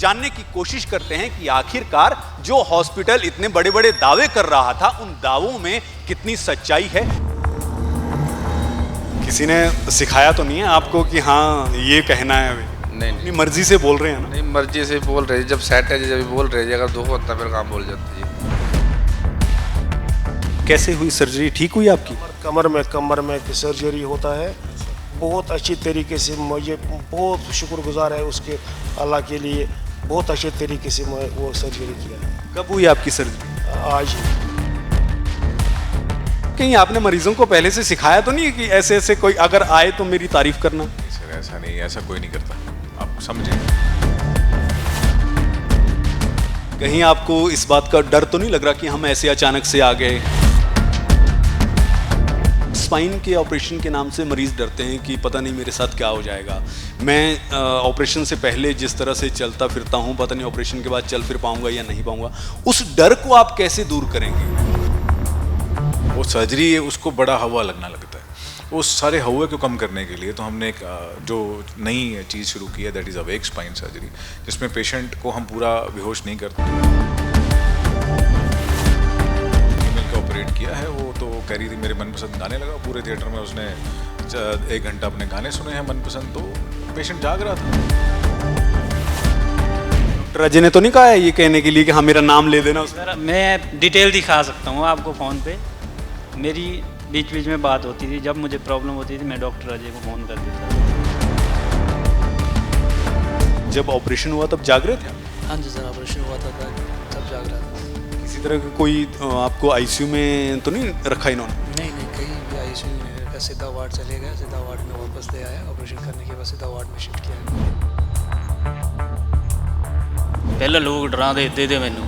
जानने की कोशिश करते हैं कि आखिरकार जो हॉस्पिटल इतने बड़े बड़े दावे कर रहा था उन दावों में कितनी सच्चाई है। किसी ने सिखाया तो नहीं है आपको कि हाँ ये कहना है? नहीं अपनी मर्जी से बोल रहे हैं ना? नहीं, मर्जी से बोल रहे हैं। जब सेट है जब बोल रहे हैं, अगर दुख होता फिर काम बोल जाते जी। कैसे हुई सर्जरी? ठीक हुई आपकी? कमर में सर्जरी होता है। बहुत अच्छी तरीके से मुझे बहुत शुक्रगुजार है उसके अल्लाह के लिए। बहुत अच्छे तरीके से मैं वो सर्जरी किया है। कब हुई आपकी सर्जरी? आज कहीं आपने मरीजों को पहले से सिखाया तो नहीं कि ऐसे ऐसे कोई अगर आए तो मेरी तारीफ करना? सर ऐसा नहीं, ऐसा कोई नहीं करता, आप समझे। कहीं आपको इस बात का डर तो नहीं लग रहा कि हम ऐसे अचानक से आ गए? स्पाइन के ऑपरेशन के नाम से मरीज डरते हैं कि पता नहीं मेरे साथ क्या हो जाएगा। मैं ऑपरेशन से पहले जिस तरह से चलता फिरता हूँ, पता नहीं ऑपरेशन के बाद चल फिर पाऊंगा या नहीं पाऊंगा। उस डर को आप कैसे दूर करेंगे? वो सर्जरी है, उसको बड़ा हवा लगना लगता है। उस सारे हवा को कम करने के लिए तो हमने एक जो नई चीज़ शुरू की है, that is awake spine surgery, जिसमें पेशेंट को हम पूरा बेहोश नहीं करते। फीमेल का ऑपरेट किया है, वो तो कह रही थी मेरे मनपसंद गाने लगा। पूरे थिएटर में उसने 1 घंटा अपने गाने सुने हैं मनपसंद, तो पेशेंट जाग रहा था। डॉक्टर अजय ने तो नहीं कहा है ये कहने के लिए कि हाँ मेरा नाम ले देना उसमें? मैं डिटेल दिखा सकता हूँ आपको फ़ोन पे। मेरी बीच बीच में बात होती थी, जब मुझे प्रॉब्लम होती थी मैं डॉक्टर अजय को फ़ोन कर देता था। जब ऑपरेशन हुआ तब जाग रहे थे? हाँ जी सर, ऑपरेशन हुआ था तब जाग रहा था। किसी तरह का कोई आपको आईसीयू में तो नहीं रखा इन्होंने? नहीं, कहीं भी आईसीयू में नहीं रखा। सीधा वार्ड चले गए, सीधा वार्ड में वापस ले आया। ऑपरेशन करने के बाद सीधा वार्ड में शिफ्ट किया। ਪਹਿਲਾਂ ਲੋਕ ਡਰਾਂ ਦੇ ਦਿੱਤੇ ਤੇ ਮੈਨੂੰ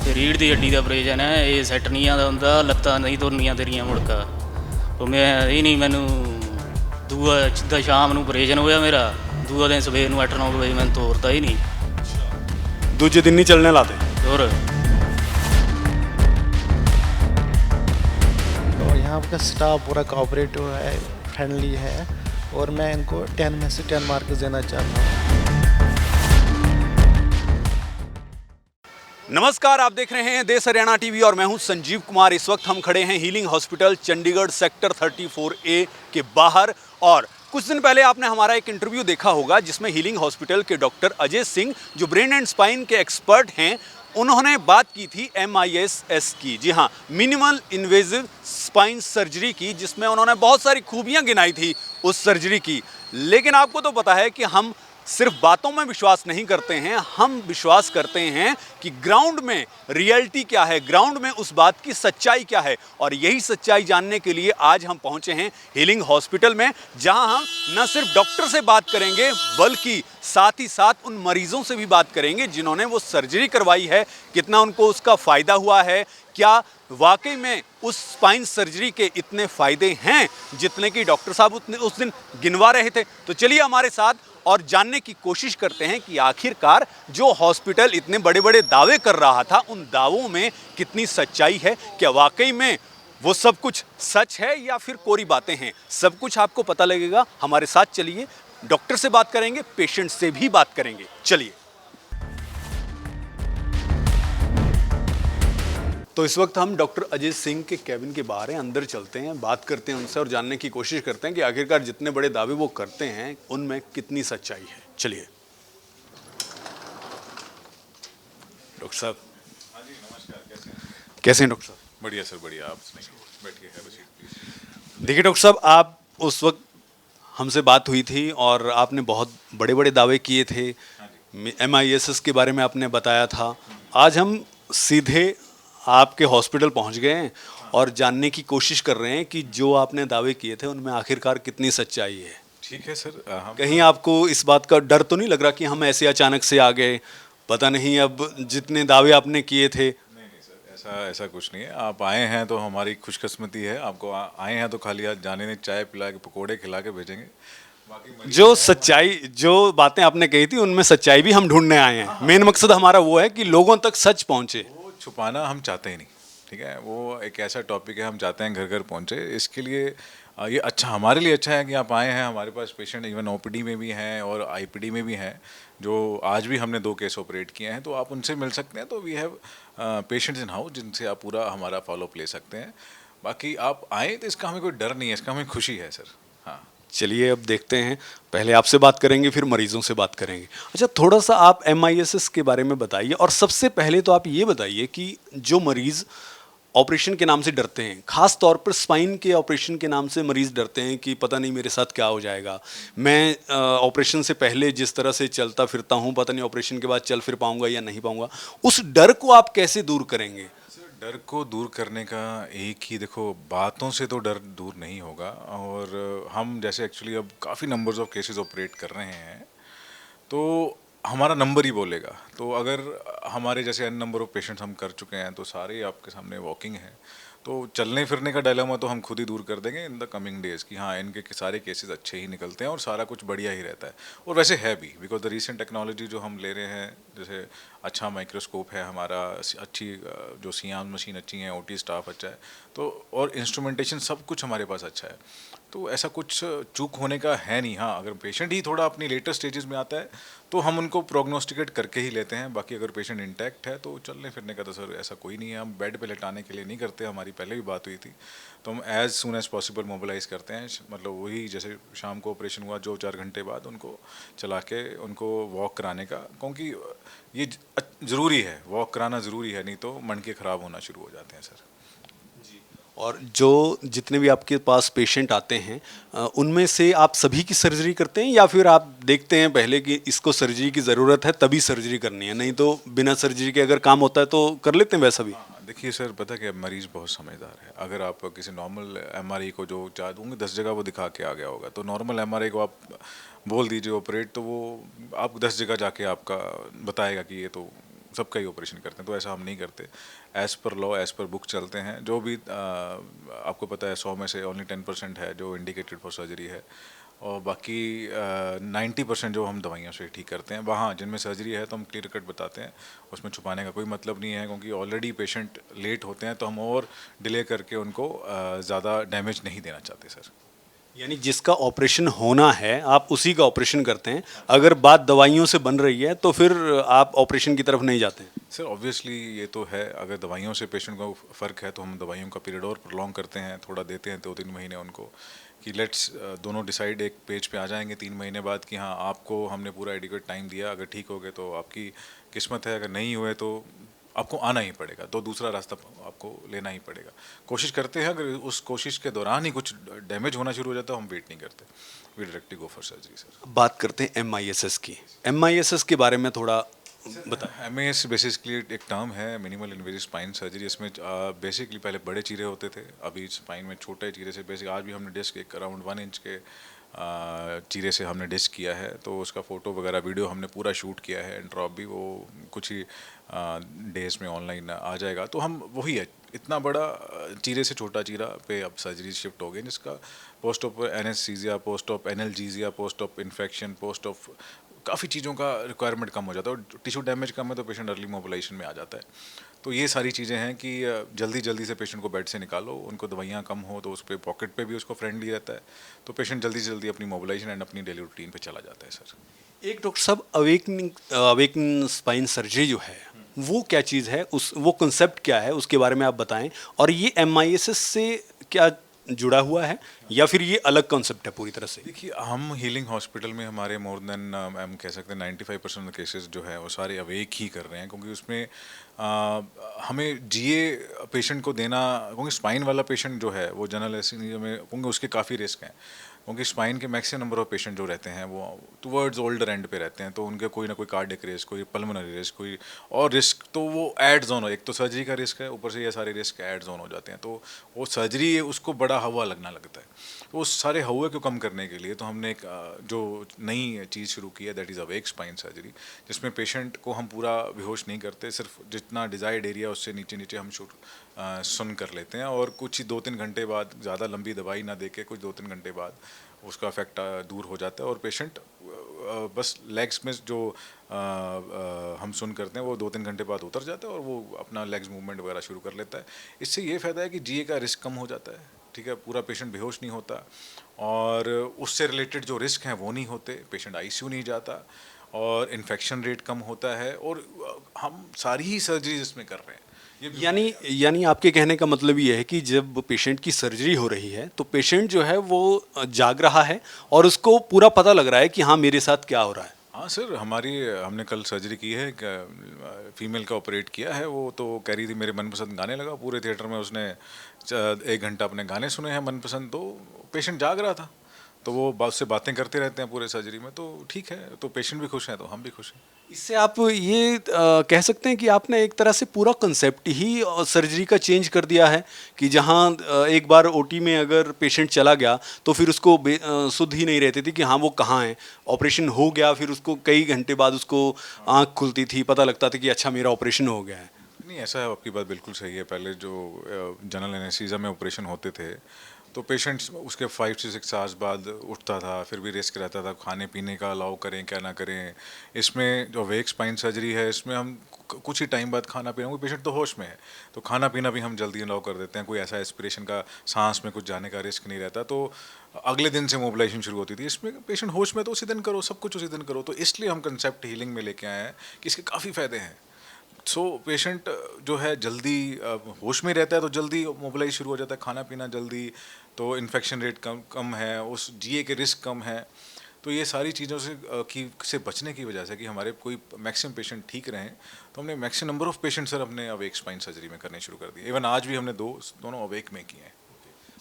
ਤੇ ਰੀੜ੍ਹ ਦੀ ਹੱਡੀ ਦਾ ਆਪਰੇਸ਼ਨ ਹੈ, ਇਹ ਸੈੱਟ ਨਹੀਂ ਆਉਂਦਾ ਹੁੰਦਾ, ਲੱਤਾਂ ਨਹੀਂ ਤੁਰਨੀਆਂ ਤੇਰੀਆਂ ਮੁੜਕਾ। ਉਹ ਮੈਂ ਇਹ ਨਹੀਂ, ਮੈਨੂੰ ਦੂਆ ਸਿੱਧਾ ਸ਼ਾਮ ਨੂੰ ਆਪਰੇਸ਼ਨ ਹੋਇਆ ਮੇਰਾ, ਦੂਆ ਦਿਨ ਸਵੇਰ ਨੂੰ 8-9 ਵਜੇ ਮੈਨੂੰ ਤੋਰਤਾ ਹੀ ਨਹੀਂ। दूजे दिन नहीं चलने लाते? और और यहाँ का स्टाफ पूरा कोऑपरेटिव है, फ्रेंडली है, और मैं इनको 10 में से 10 मार्क्स देना चाहता हूँ। नमस्कार, आप देख रहे हैं देश हरियाणा टीवी और मैं हूं संजीव कुमार। इस वक्त हम खड़े हैं healing hospital Chandigarh sector 34A के बाहर। और कुछ दिन पहले आपने हमारा एक इंटरव्यू देखा होगा जिसमें हीलिंग हॉस्पिटल के डॉक्टर अजय सिंह, जो ब्रेन एंड स्पाइन के एक्सपर्ट हैं, उन्होंने बात की थी MISS की। जी हाँ, मिनिमल इन्वेजिव स्पाइन सर्जरी की, जिसमें उन्होंने बहुत सारी खूबियाँ गिनाई थी उस सर्जरी की। लेकिन आपको तो पता है कि हम सिर्फ बातों में विश्वास नहीं करते हैं, हम विश्वास करते हैं कि ग्राउंड में रियलिटी क्या है, ग्राउंड में उस बात की सच्चाई क्या है। और यही सच्चाई जानने के लिए आज हम पहुंचे हैं हीलिंग हॉस्पिटल में, जहां हम न सिर्फ डॉक्टर से बात करेंगे बल्कि साथ ही साथ उन मरीजों से भी बात करेंगे जिन्होंने वो सर्जरी करवाई है, कितना उनको उसका फ़ायदा हुआ है, क्या वाकई में उस स्पाइन सर्जरी के इतने फ़ायदे हैं जितने कि डॉक्टर साहब उस दिन गिनवा रहे थे। तो चलिए हमारे साथ और जानने की कोशिश करते हैं कि आखिरकार जो हॉस्पिटल इतने बड़े बड़े दावे कर रहा था उन दावों में कितनी सच्चाई है। क्या वाकई में वो सब कुछ सच है या फिर कोरी बातें हैं? सब कुछ आपको पता लगेगा। हमारे साथ चलिए, डॉक्टर से बात करेंगे, पेशेंट से भी बात करेंगे। चलिए। तो इस वक्त हम डॉक्टर अजय सिंह के कैबिन के बाहर हैं, अंदर चलते हैं, बात करते हैं उनसे और जानने की कोशिश करते हैं कि आखिरकार जितने बड़े दावे वो करते हैं उनमें कितनी सच्चाई है। चलिए। डॉक्टर साहब। हाँ जी, नमस्कार। कैसे हैं डॉक्टर साहब? बढ़िया सर, बढ़िया। आप बैठिए, है बस। देखिए डॉक्टर साहब, आप उस वक्त हमसे बात हुई थी और आपने बहुत बड़े बड़े दावे किए थे। MISS के बारे में आपने बताया था। आज हम सीधे आपके हॉस्पिटल पहुंच गए हैं और जानने की कोशिश कर रहे हैं कि जो आपने दावे किए थे उनमें आखिरकार कितनी सच्चाई है। ठीक है सर। कहीं आपको इस बात का डर तो नहीं लग रहा कि हम ऐसे अचानक से आ गए, पता नहीं अब जितने दावे आपने किए थे? नहीं सर, ऐसा कुछ नहीं है। आप आए हैं तो हमारी खुशकिस्मती है। आपको आए हैं तो खाली आज जाने ने चाय पिला के पकोड़े खिला के भेजेंगे। बाकी जो सच्चाई, जो बातें आपने कही थी उनमें सच्चाई भी हम ढूंढने आए हैं। मेन मकसद हमारा वो है कि लोगों तक सच पहुंचे। छुपाना हम चाहते ही नहीं, ठीक है। वो एक ऐसा टॉपिक है, हम चाहते हैं घर घर पहुंचे। इसके लिए ये अच्छा, हमारे लिए अच्छा है कि आप आए हैं। हमारे पास पेशेंट इवन OPD में भी हैं और IPD में भी हैं, जो आज भी हमने 2 केस ऑपरेट किए हैं, तो आप उनसे मिल सकते हैं। तो we have patients in house जिनसे आप पूरा हमारा फॉलोअप ले सकते हैं। बाकी आप आएँ तो इसका हमें कोई डर नहीं है, इसका हमें खुशी है सर। हाँ। चलिए अब देखते हैं, पहले आपसे बात करेंगे फिर मरीजों से बात करेंगे। अच्छा, थोड़ा सा आप MISS के बारे में बताइए, और सबसे पहले तो आप ये बताइए कि जो मरीज़ ऑपरेशन के नाम से डरते हैं, खास तौर पर स्पाइन के ऑपरेशन के नाम से मरीज़ डरते हैं कि पता नहीं मेरे साथ क्या हो जाएगा, मैं ऑपरेशन से पहले जिस तरह से चलता फिरता हूँ पता नहीं ऑपरेशन के बाद चल फिर पाऊँगा या नहीं पाऊँगा, उस डर को आप कैसे दूर करेंगे? डर को दूर करने का एक ही, देखो बातों से तो डर दूर नहीं होगा। और हम जैसे एक्चुअली अब काफ़ी नंबर्स ऑफ केसेस ऑपरेट कर रहे हैं, तो हमारा नंबर ही बोलेगा। तो अगर हमारे जैसे n नंबर ऑफ पेशेंट्स हम कर चुके हैं, तो सारे आपके सामने वॉकिंग हैं, तो चलने फिरने का डायलेमा तो हम खुद ही दूर कर देंगे इन द कमिंग डेज कि हाँ इनके सारे केसेस अच्छे ही निकलते हैं और सारा कुछ बढ़िया ही रहता है। और वैसे है भी, बिकॉज द रीसेंट टेक्नोलॉजी जो हम ले रहे हैं, जैसे अच्छा माइक्रोस्कोप है हमारा, अच्छी जो सियाम मशीन अच्छी है, OT स्टाफ अच्छा है, तो और इंस्ट्रूमेंटेशन सब कुछ हमारे पास अच्छा है, तो ऐसा कुछ चूक होने का है नहीं। हाँ, अगर पेशेंट ही थोड़ा अपनी लेटर स्टेजेस में आता है तो हम उनको प्रोग्नोस्टिकेट करके ही लेते हैं। बाकी अगर पेशेंट इंटैक्ट है तो चलने फिरने का तो सर ऐसा कोई नहीं है। हम बेड पे लेटाने के लिए नहीं करते, हमारी पहले भी बात हुई थी, तो हम as soon as possible mobilise करते हैं। मतलब वही जैसे शाम को ऑपरेशन हुआ, 2-4 घंटे बाद उनको चला के उनको वॉक कराने का, क्योंकि ये ज़रूरी है, वॉक कराना ज़रूरी है, नहीं तो मन के ख़राब होना शुरू हो जाते हैं सर। और जो जितने भी आपके पास पेशेंट आते हैं उनमें से आप सभी की सर्जरी करते हैं, या फिर आप देखते हैं पहले कि इसको सर्जरी की ज़रूरत है तभी सर्जरी करनी है, नहीं तो बिना सर्जरी के अगर काम होता है तो कर लेते हैं वैसा भी? देखिए सर, पता क्या, मरीज़ बहुत समझदार है। अगर आप किसी नॉर्मल MRI को जो चाह दूँगे 10 जगह वो दिखा के आ गया होगा, तो नॉर्मल MRI को आप बोल दीजिए ऑपरेट, तो वो आप 10 जगह जाके आपका बताएगा कि ये तो सबका ही ऑपरेशन करते हैं। तो ऐसा हम नहीं करते, as per law as per book चलते हैं। जो भी आपको पता है 100 में से ओनली 10% है जो इंडिकेटेड फॉर सर्जरी है, और बाकी 90% जो हम दवाइयों से ठीक करते हैं। वहाँ जिनमें सर्जरी है तो हम क्लियर कट बताते हैं, उसमें छुपाने का कोई मतलब नहीं है, क्योंकि ऑलरेडी पेशेंट लेट होते हैं तो हम और डिले करके उनको ज़्यादा डैमेज नहीं देना चाहते सर। यानी जिसका ऑपरेशन होना है आप उसी का ऑपरेशन करते हैं, अगर बात दवाइयों से बन रही है तो फिर आप ऑपरेशन की तरफ नहीं जाते हैं? सर ऑब्वियसली ये तो है, अगर दवाइयों से पेशेंट को फ़र्क है तो हम दवाइयों का पीरियड और प्रोलॉन्ग करते हैं, थोड़ा देते हैं 2-3 महीने उनको, कि लेट्स दोनों डिसाइड एक पेज पे आ जाएंगे 3 महीने बाद कि हाँ आपको हमने पूरा एडिक्वेट टाइम दिया, अगर ठीक हो गए तो आपकी किस्मत है, अगर नहीं हुए तो आपको आना ही पड़ेगा, तो दूसरा रास्ता आपको लेना ही पड़ेगा। कोशिश करते हैं, अगर उस कोशिश के दौरान ही कुछ डैमेज होना शुरू हो जाता है हम वेट नहीं करते, we directly go for surgery sir. बात करते हैं MISS की। MISS के बारे में थोड़ा बताएं। MIS बेसिकली एक टर्म है, मिनिमल इन्वेजिव स्पाइन सर्जरी। इसमें बेसिकली पहले बड़े चीरे होते थे, अभी स्पाइन में छोटे चीरे से बेसिक आज भी हमने डिस्क एक अराउंड 1 इंच के चीरे से हमने डिस्क किया है, तो उसका फ़ोटो वगैरह वीडियो हमने पूरा शूट किया है, एंड ड्रॉप भी वो कुछ ही डेज में ऑनलाइन आ जाएगा। तो हम वही है, इतना बड़ा चीरे से छोटा चीरा पे अब सर्जरी शिफ्ट हो गई, जिसका post of anaesthesia, post of analgesia, post of infection, post of काफ़ी चीज़ों का रिक्वायरमेंट कम हो जाता है, और टिश्यू डैमेज कम है तो पेशेंट अर्ली मोबिलाइजेशन में आ जाता है। तो ये सारी चीज़ें हैं कि जल्दी जल्दी से पेशेंट को बेड से निकालो, उनको दवाइयाँ कम हो तो उस पर पॉकेट पे भी उसको फ्रेंडली रहता है, तो पेशेंट जल्दी से जल्दी अपनी मोबिलाइजेशन एंड अपनी डेली रूटीन पे चला जाता है सर। एक डॉक्टर साहब, अवेकनिंग स्पाइन सर्जरी जो है वो क्या चीज़ है, उस वो कंसेप्ट क्या है उसके बारे में आप बताएं, और ये MISS से क्या जुड़ा हुआ है या फिर ये अलग कॉन्सेप्ट है पूरी तरह से? देखिए, हम हीलिंग हॉस्पिटल में हमारे मोर देन हम कह सकते हैं 95% केसेस जो है वो सारे अवेक ही कर रहे हैं, क्योंकि उसमें हमें GA पेशेंट को देना, क्योंकि स्पाइन वाला पेशेंट जो है वो जनरल एनेस्थीसिया में, क्योंकि उसके काफ़ी रिस्क हैं, क्योंकि स्पाइन के मैक्सिमम नंबर ऑफ पेशेंट जो रहते हैं वो टुवर्ड्स ओल्डर एंड पे रहते हैं, तो उनके कोई ना कोई कार्डियक रिस्क, कोई पल्मोनरी रिस्क, कोई और रिस्क, तो वो ऐड जोन हो, एक तो सर्जरी का रिस्क है, ऊपर से ये सारे रिस्क ऐड जोन हो जाते हैं, तो वो सर्जरी है उसको बड़ा हवा लगना लगता है। तो उस सारे हवा को कम करने के लिए तो हमने एक जो नई चीज़ शुरू की है, that is awake spine surgery, जिसमें पेशेंट को हम पूरा बेहोश नहीं करते, सिर्फ जितना डिज़ायर्ड एरिया उससे नीचे नीचे हम सुन कर लेते हैं, और कुछ ही 2-3 घंटे बाद, ज़्यादा लंबी दवाई ना देके कुछ 2-3 घंटे बाद उसका इफेक्ट दूर हो जाता है, और पेशेंट बस लेग्स में जो हम सुन करते हैं वो 2-3 घंटे बाद उतर जाता है, और वो अपना लेग्स मूवमेंट वगैरह शुरू कर लेता है। इससे ये फ़ायदा है कि GA का रिस्क कम हो जाता है, ठीक है, पूरा पेशेंट बेहोश नहीं होता, और उससे रिलेटेड जो रिस्क हैं वो नहीं होते, पेशेंट ICU नहीं जाता, और इन्फेक्शन रेट कम होता है, और हम सारी ही सर्जरी इसमें कर रहे हैं। ये यानी आपके कहने का मतलब ये है कि जब पेशेंट की सर्जरी हो रही है तो पेशेंट जो है वो जाग रहा है और उसको पूरा पता लग रहा है कि हाँ मेरे साथ क्या हो रहा है। हाँ सर, हमने कल सर्जरी की है, फीमेल का ऑपरेट किया है। वो तो कह रही थी मेरे मनपसंद गाने लगा, पूरे थिएटर में उसने 1 घंटा अपने गाने सुने हैं मनपसंद, तो पेशेंट जाग रहा था। तो वो उससे बातें करते रहते हैं पूरे सर्जरी में, तो ठीक है, तो पेशेंट भी खुश हैं तो हम भी खुश हैं। इससे आप ये कह सकते हैं कि आपने एक तरह से पूरा कंसेप्ट ही सर्जरी का चेंज कर दिया है कि जहाँ एक बार ओटी में अगर पेशेंट चला गया तो फिर उसको सुध ही नहीं रहती थी कि हाँ वो कहाँ है। ऑपरेशन हो गया फिर उसको कई घंटे बाद उसको आँख खुलती थी, पता लगता था कि अच्छा मेरा ऑपरेशन हो गया है। नहीं, ऐसा है, आपकी बात बिल्कुल सही है। पहले जो जनरल एनेस्थीसिया में ऑपरेशन होते थे तो पेशेंट उसके 5 से 6 आवर्स बाद उठता था, फिर भी रिस्क रहता था खाने पीने का, अलाउ करें क्या ना करें। इसमें जो अवेक स्पाइन सर्जरी है इसमें हम कुछ ही टाइम बाद खाना पीना, पेशेंट तो होश में है तो खाना पीना भी हम जल्दी अलाउ कर देते हैं। कोई ऐसा एस्पिरेशन का, सांस में कुछ जाने का रिस्क नहीं रहता, तो अगले दिन से मोबिलाइजेशन शुरू होती थी। इसमें पेशेंट होश में तो उसी दिन करो, सब कुछ उसी दिन करो, तो इसलिए हम कंसेप्ट हीलिंग में लेके आए हैं कि इसके काफ़ी फ़ायदे हैं। सो पेशेंट जो है जल्दी होश में रहता है तो जल्दी मोबिलाइज शुरू हो जाता है, खाना पीना जल्दी, तो इन्फेक्शन रेट कम है, उस जीए के रिस्क कम है। तो ये सारी चीज़ों से बचने की वजह से कि हमारे कोई मैक्सिमम पेशेंट ठीक रहें, तो हमने maximum number of patient sir अपने अवेक स्पाइन सर्जरी में करने शुरू कर दिए। इवन आज भी हमने दोनों अवेक में किए हैं।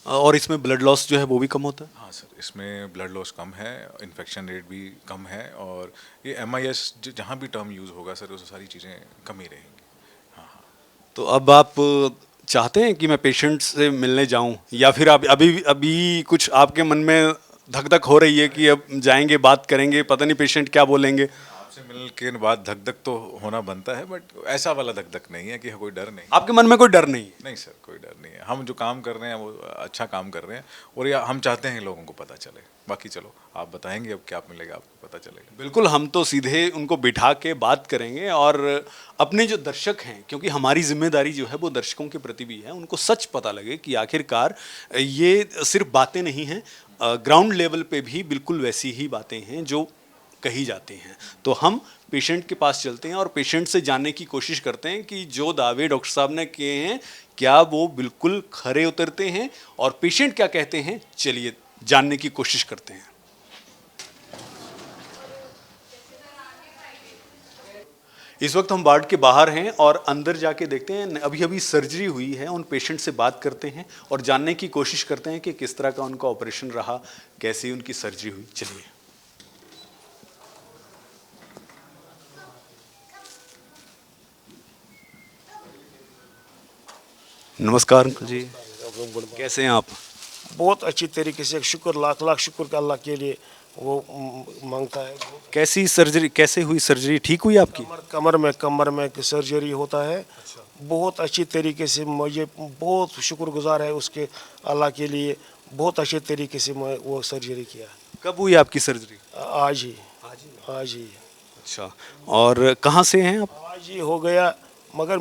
और इसमें ब्लड लॉस जो है वो भी कम होता है। हाँ सर, इसमें ब्लड लॉस कम है, इन्फेक्शन रेट भी कम है, और ये MIS जहाँ भी टर्म यूज़ होगा सर, वो सारी चीज़ें कम ही रहेंगी। तो अब आप चाहते हैं कि मैं पेशेंट से मिलने जाऊं या फिर आप अभी कुछ आपके मन में धक धक हो रही है कि अब जाएंगे बात करेंगे, पता नहीं पेशेंट क्या बोलेंगे? आपसे मिलने के बाद धक धक तो होना बनता है, बट ऐसा वाला धक धक नहीं है कि कोई डर नहीं। आपके मन में कोई डर नहीं है? नहीं सर, कोई डर नहीं है। हम जो काम कर रहे हैं वो अच्छा काम कर रहे हैं, और या हम चाहते हैं लोगों को पता चले। बाकी चलो आप बताएंगे अब क्या मिलेगा, आपको पता चलेगा। बिल्कुल, हम तो सीधे उनको बिठा के बात करेंगे और अपने जो दर्शक हैं, क्योंकि हमारी जिम्मेदारी जो है वो दर्शकों के प्रति भी है, उनको सच पता लगे कि आखिरकार ये सिर्फ बातें नहीं हैं, ग्राउंड लेवल पे भी बिल्कुल वैसी ही बातें हैं जो कही जाती हैं। तो हम पेशेंट के पास चलते हैं और पेशेंट से जानने की कोशिश करते हैं कि जो दावे डॉक्टर साहब ने किए हैं क्या वो बिल्कुल खरे उतरते हैं और पेशेंट क्या कहते हैं। चलिए जानने की कोशिश करते हैं। इस वक्त हम वार्ड के बाहर हैं और अंदर जाके देखते हैं, अभी अभी सर्जरी हुई है, उन पेशेंट से बात करते हैं और जानने की कोशिश करते हैं कि किस तरह का उनका ऑपरेशन रहा, कैसी उनकी सर्जरी हुई। चलिए। नमस्कार अंकल जी, कैसे हैं आप? बहुत अच्छी तरीके से, शुक्र, लाख लाख शुक्र का अल्लाह के लिए वो मांगता है। कैसी सर्जरी, कैसे हुई सर्जरी, ठीक हुई आपकी? कमर में सर्जरी होता है। बहुत अच्छी तरीके से, मुझे बहुत शुक्रगुजार है उसके, अल्लाह के लिए। बहुत अच्छे तरीके से मैं वो सर्जरी किया। कब हुई आपकी सर्जरी? आज ही। अच्छा, और कहाँ से हैं आप? आज ही हो गया, मगर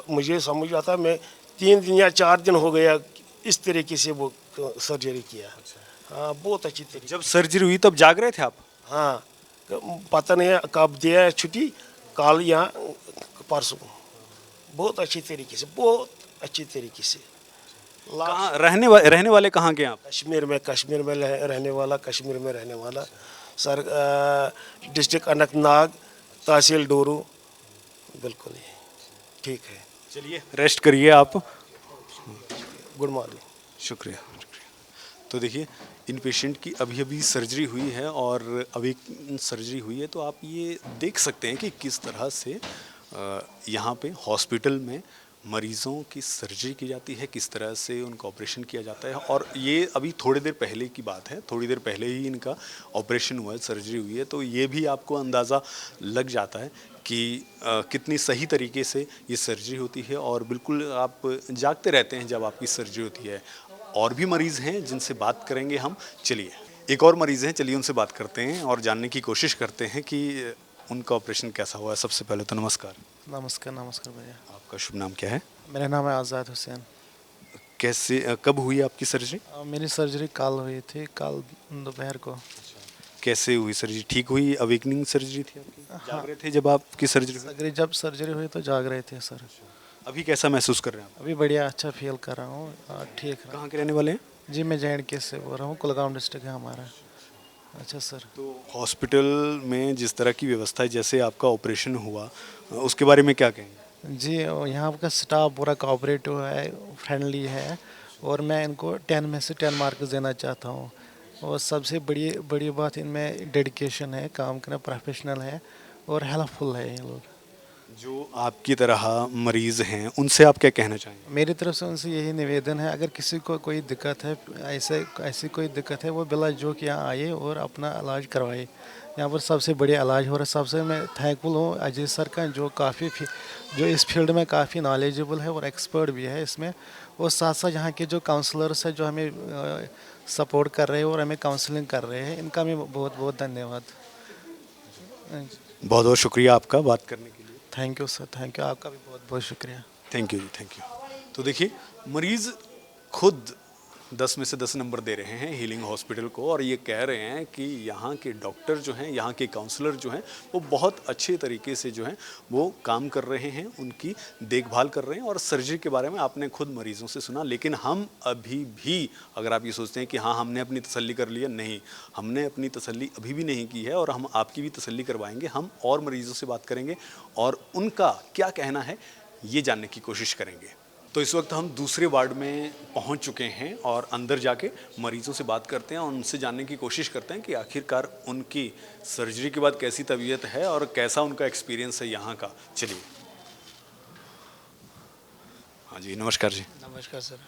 मुझे समझ आता, मैं 3 दिन या 4 दिन हो गया इस तरीके से वो सर्जरी किया। हाँ, बहुत अच्छी तरीके। जब सर्जरी हुई तब जाग रहे थे आप? हाँ, पता नहीं कब दिया है छुट्टी, कल या परसों। बहुत अच्छी तरीके से, बहुत अच्छी तरीके से। कहाँ रहने वाले कहाँ के आप? कश्मीर में रहने वाला सर, डिस्ट्रिक्ट अनंतनाग, तहसील डोरू। बिल्कुल ही ठीक है। चलिए रेस्ट करिए आप। Good morning. शुक्रिया। तो देखिए, इन पेशेंट की अभी अभी सर्जरी हुई है और अभी सर्जरी हुई है, तो आप ये देख सकते हैं कि किस तरह से यहाँ पे हॉस्पिटल में मरीज़ों की सर्जरी की जाती है, किस तरह से उनका ऑपरेशन किया जाता है। और ये अभी थोड़ी देर पहले की बात है, थोड़ी देर पहले ही इनका ऑपरेशन हुआ है, सर्जरी हुई है, तो ये भी आपको अंदाज़ा लग जाता है कि कितनी सही तरीके से ये सर्जरी होती है। और बिल्कुल आप जागते रहते हैं जब आपकी सर्जरी होती है। और भी मरीज़ हैं जिनसे बात करेंगे हम। चलिए, एक और मरीज़ हैं, चलिए उनसे बात करते हैं और जानने की कोशिश करते हैं कि उनका ऑपरेशन कैसा हुआ है। सबसे पहले तो नमस्कार। नमस्कार भैया। आपका शुभ नाम क्या है? मेरा नाम है आज़ाद हुसैन। कैसे, कब हुई आपकी सर्जरी? मेरी सर्जरी कल हुई थी, कल दोपहर को। कैसे हुई सर्जरी? ठीक हुई? अवेकनिंग सर्जरी थी आपकी? जाग रहे थे जब आपकी सर्जरी हुई? जब सर्जरी हुई तो जाग रहे थे सर। अभी कैसा महसूस कर रहे हैं आप? अभी बढ़िया अच्छा फील कर रहा हूँ, ठीक रहा। कहाँ के रहने वाले हैं? जी मैं JNK से बोल रहा हूँ, कुलगाम डिस्ट्रिक्ट है हमारा। अच्छा सर। तो हॉस्पिटल में जिस तरह की व्यवस्था है, जैसे आपका ऑपरेशन हुआ, उसके बारे में क्या कहेंगे? जी यहाँ का स्टाफ पूरा कोऑपरेटिव है, फ्रेंडली है, और मैं इनको 10 में से 10 मार्क्स देना चाहता हूँ। और सबसे बड़ी बड़ी बात इनमें डेडिकेशन है, काम करना प्रोफेशनल है और हेल्पफुल है ये लोग। जो आपकी तरह मरीज हैं उनसे आप क्या कहना चाहेंगे? मेरी तरफ से उनसे यही निवेदन है, अगर किसी को कोई दिक्कत है, ऐसी कोई दिक्कत है, वो बिला जो कि यहाँ आए और अपना इलाज करवाए। यहाँ पर सबसे बढ़िया इलाज हो रहा है। सबसे मैं थैंकफुल हूँ अजय सर का, जो इस फील्ड में काफ़ी नॉलेजेबल है और एक्सपर्ट भी है इसमें। और साथ साथ यहाँ के जो काउंसलर्स हैं जो हमें सपोर्ट कर रहे हैं और हमें काउंसलिंग कर रहे हैं, इनका मैं बहुत बहुत धन्यवाद। बहुत बहुत शुक्रिया आपका बात करने के लिए। Thank you sir, thank you, आपका भी बहुत बहुत शुक्रिया। Thank you ji, thank you. तो देखिए, मरीज़ खुद 10 में से 10 नंबर दे रहे हैं हीलिंग हॉस्पिटल को, और ये कह रहे हैं कि यहाँ के डॉक्टर जो हैं, यहाँ के काउंसलर जो हैं, वो बहुत अच्छे तरीके से जो हैं वो काम कर रहे हैं, उनकी देखभाल कर रहे हैं। और सर्जरी के बारे में आपने खुद मरीज़ों से सुना, लेकिन हम अभी भी, अगर आप ये सोचते हैं कि हाँ हमने अपनी तसल्ली कर लिया, नहीं, हमने अपनी तसल्ली अभी भी नहीं की है, और हम आपकी भी तसल्ली करवाएंगे। हम और मरीज़ों से बात करेंगे और उनका क्या कहना है ये जानने की कोशिश करेंगे। तो इस वक्त हम दूसरे वार्ड में पहुंच चुके हैं और अंदर जाके मरीजों से बात करते हैं और उनसे जानने की कोशिश करते हैं कि आखिरकार उनकी सर्जरी के बाद कैसी तबीयत है और कैसा उनका एक्सपीरियंस है यहाँ का। चलिए। हाँ जी, नमस्कार जी। नमस्कार सर।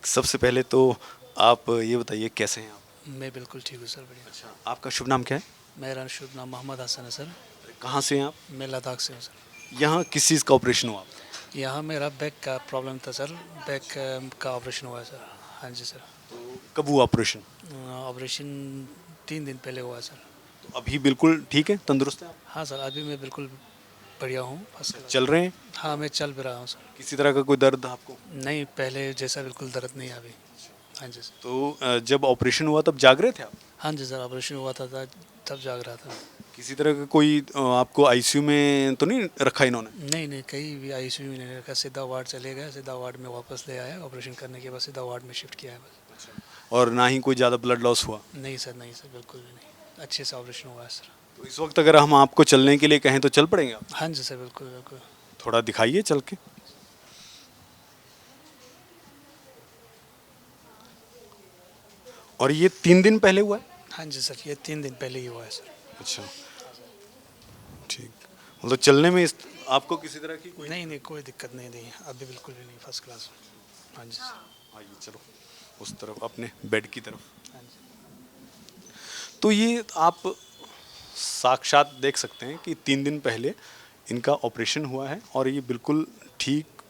सबसे पहले तो आप ये बताइए कैसे हैं आप? मैं बिल्कुल ठीक हूँ सर, बढ़िया। अच्छा, आपका शुभ नाम क्या है? मेरा शुभ नाम मोहम्मद हसन है सर। कहाँ से हैं आप? मैं लद्दाख से हूँ सर। यहाँ किस चीज़ का ऑपरेशन हुआ? यहाँ मेरा बैक का प्रॉब्लम था सर, बैक का ऑपरेशन हुआ है सर। हाँ जी सर। तो कब हुआ ऑपरेशन? ऑपरेशन 3 दिन पहले हुआ है सर। तो अभी बिल्कुल ठीक है, तंदुरुस्त है आप? हाँ सर, अभी मैं बिल्कुल बढ़िया हूँ, फर्स्ट क्लास। चल रहे हैं? हाँ मैं चल भी रहा हूँ सर। किसी तरह का कोई दर्द आपको? नहीं, पहले जैसा बिल्कुल दर्द नहीं है अभी। हाँ जी सर। तो जब ऑपरेशन हुआ तब जाग रहे थे आप? हाँ जी सर, ऑपरेशन हुआ था तब जाग रहा था। किसी तरह का कोई आपको आईसीयू में तो नहीं रखा इन्होंने? नहीं नहीं, कहीं भी ICU में नहीं रखा, सीधा वार्ड चले गए, सीधा वार्ड में वापस ले आया, ऑपरेशन करने के बाद सीधा वार्ड में शिफ्ट किया है बस। और ना ही कोई ज़्यादा ब्लड लॉस हुआ? नहीं सर, नहीं सर, बिल्कुल भी नहीं, अच्छे से ऑपरेशन हुआ है सर। तो इस वक्त अगर हम आपको चलने के लिए कहें तो चल पड़ेंगे आप? हाँ जी सर, बिल्कुल बिल्कुल। थोड़ा दिखाइए चल के। और ये 3 दिन पहले हुआ है? हाँ जी सर, ये 3 दिन पहले ही हुआ है सर। अच्छा, ठीक। मतलब चलने में आपको किसी तरह की कोई? नहीं नहीं, कोई दिक्कत नहीं दी अभी, बिल्कुल भी नहीं, फर्स्ट क्लास। हाँ जी सर। आइए चलो उस तरफ, अपने बेड की तरफ। हाँ जी। तो ये आप साक्षात देख सकते हैं कि 3 दिन पहले इनका ऑपरेशन हुआ है और ये बिल्कुल ठीक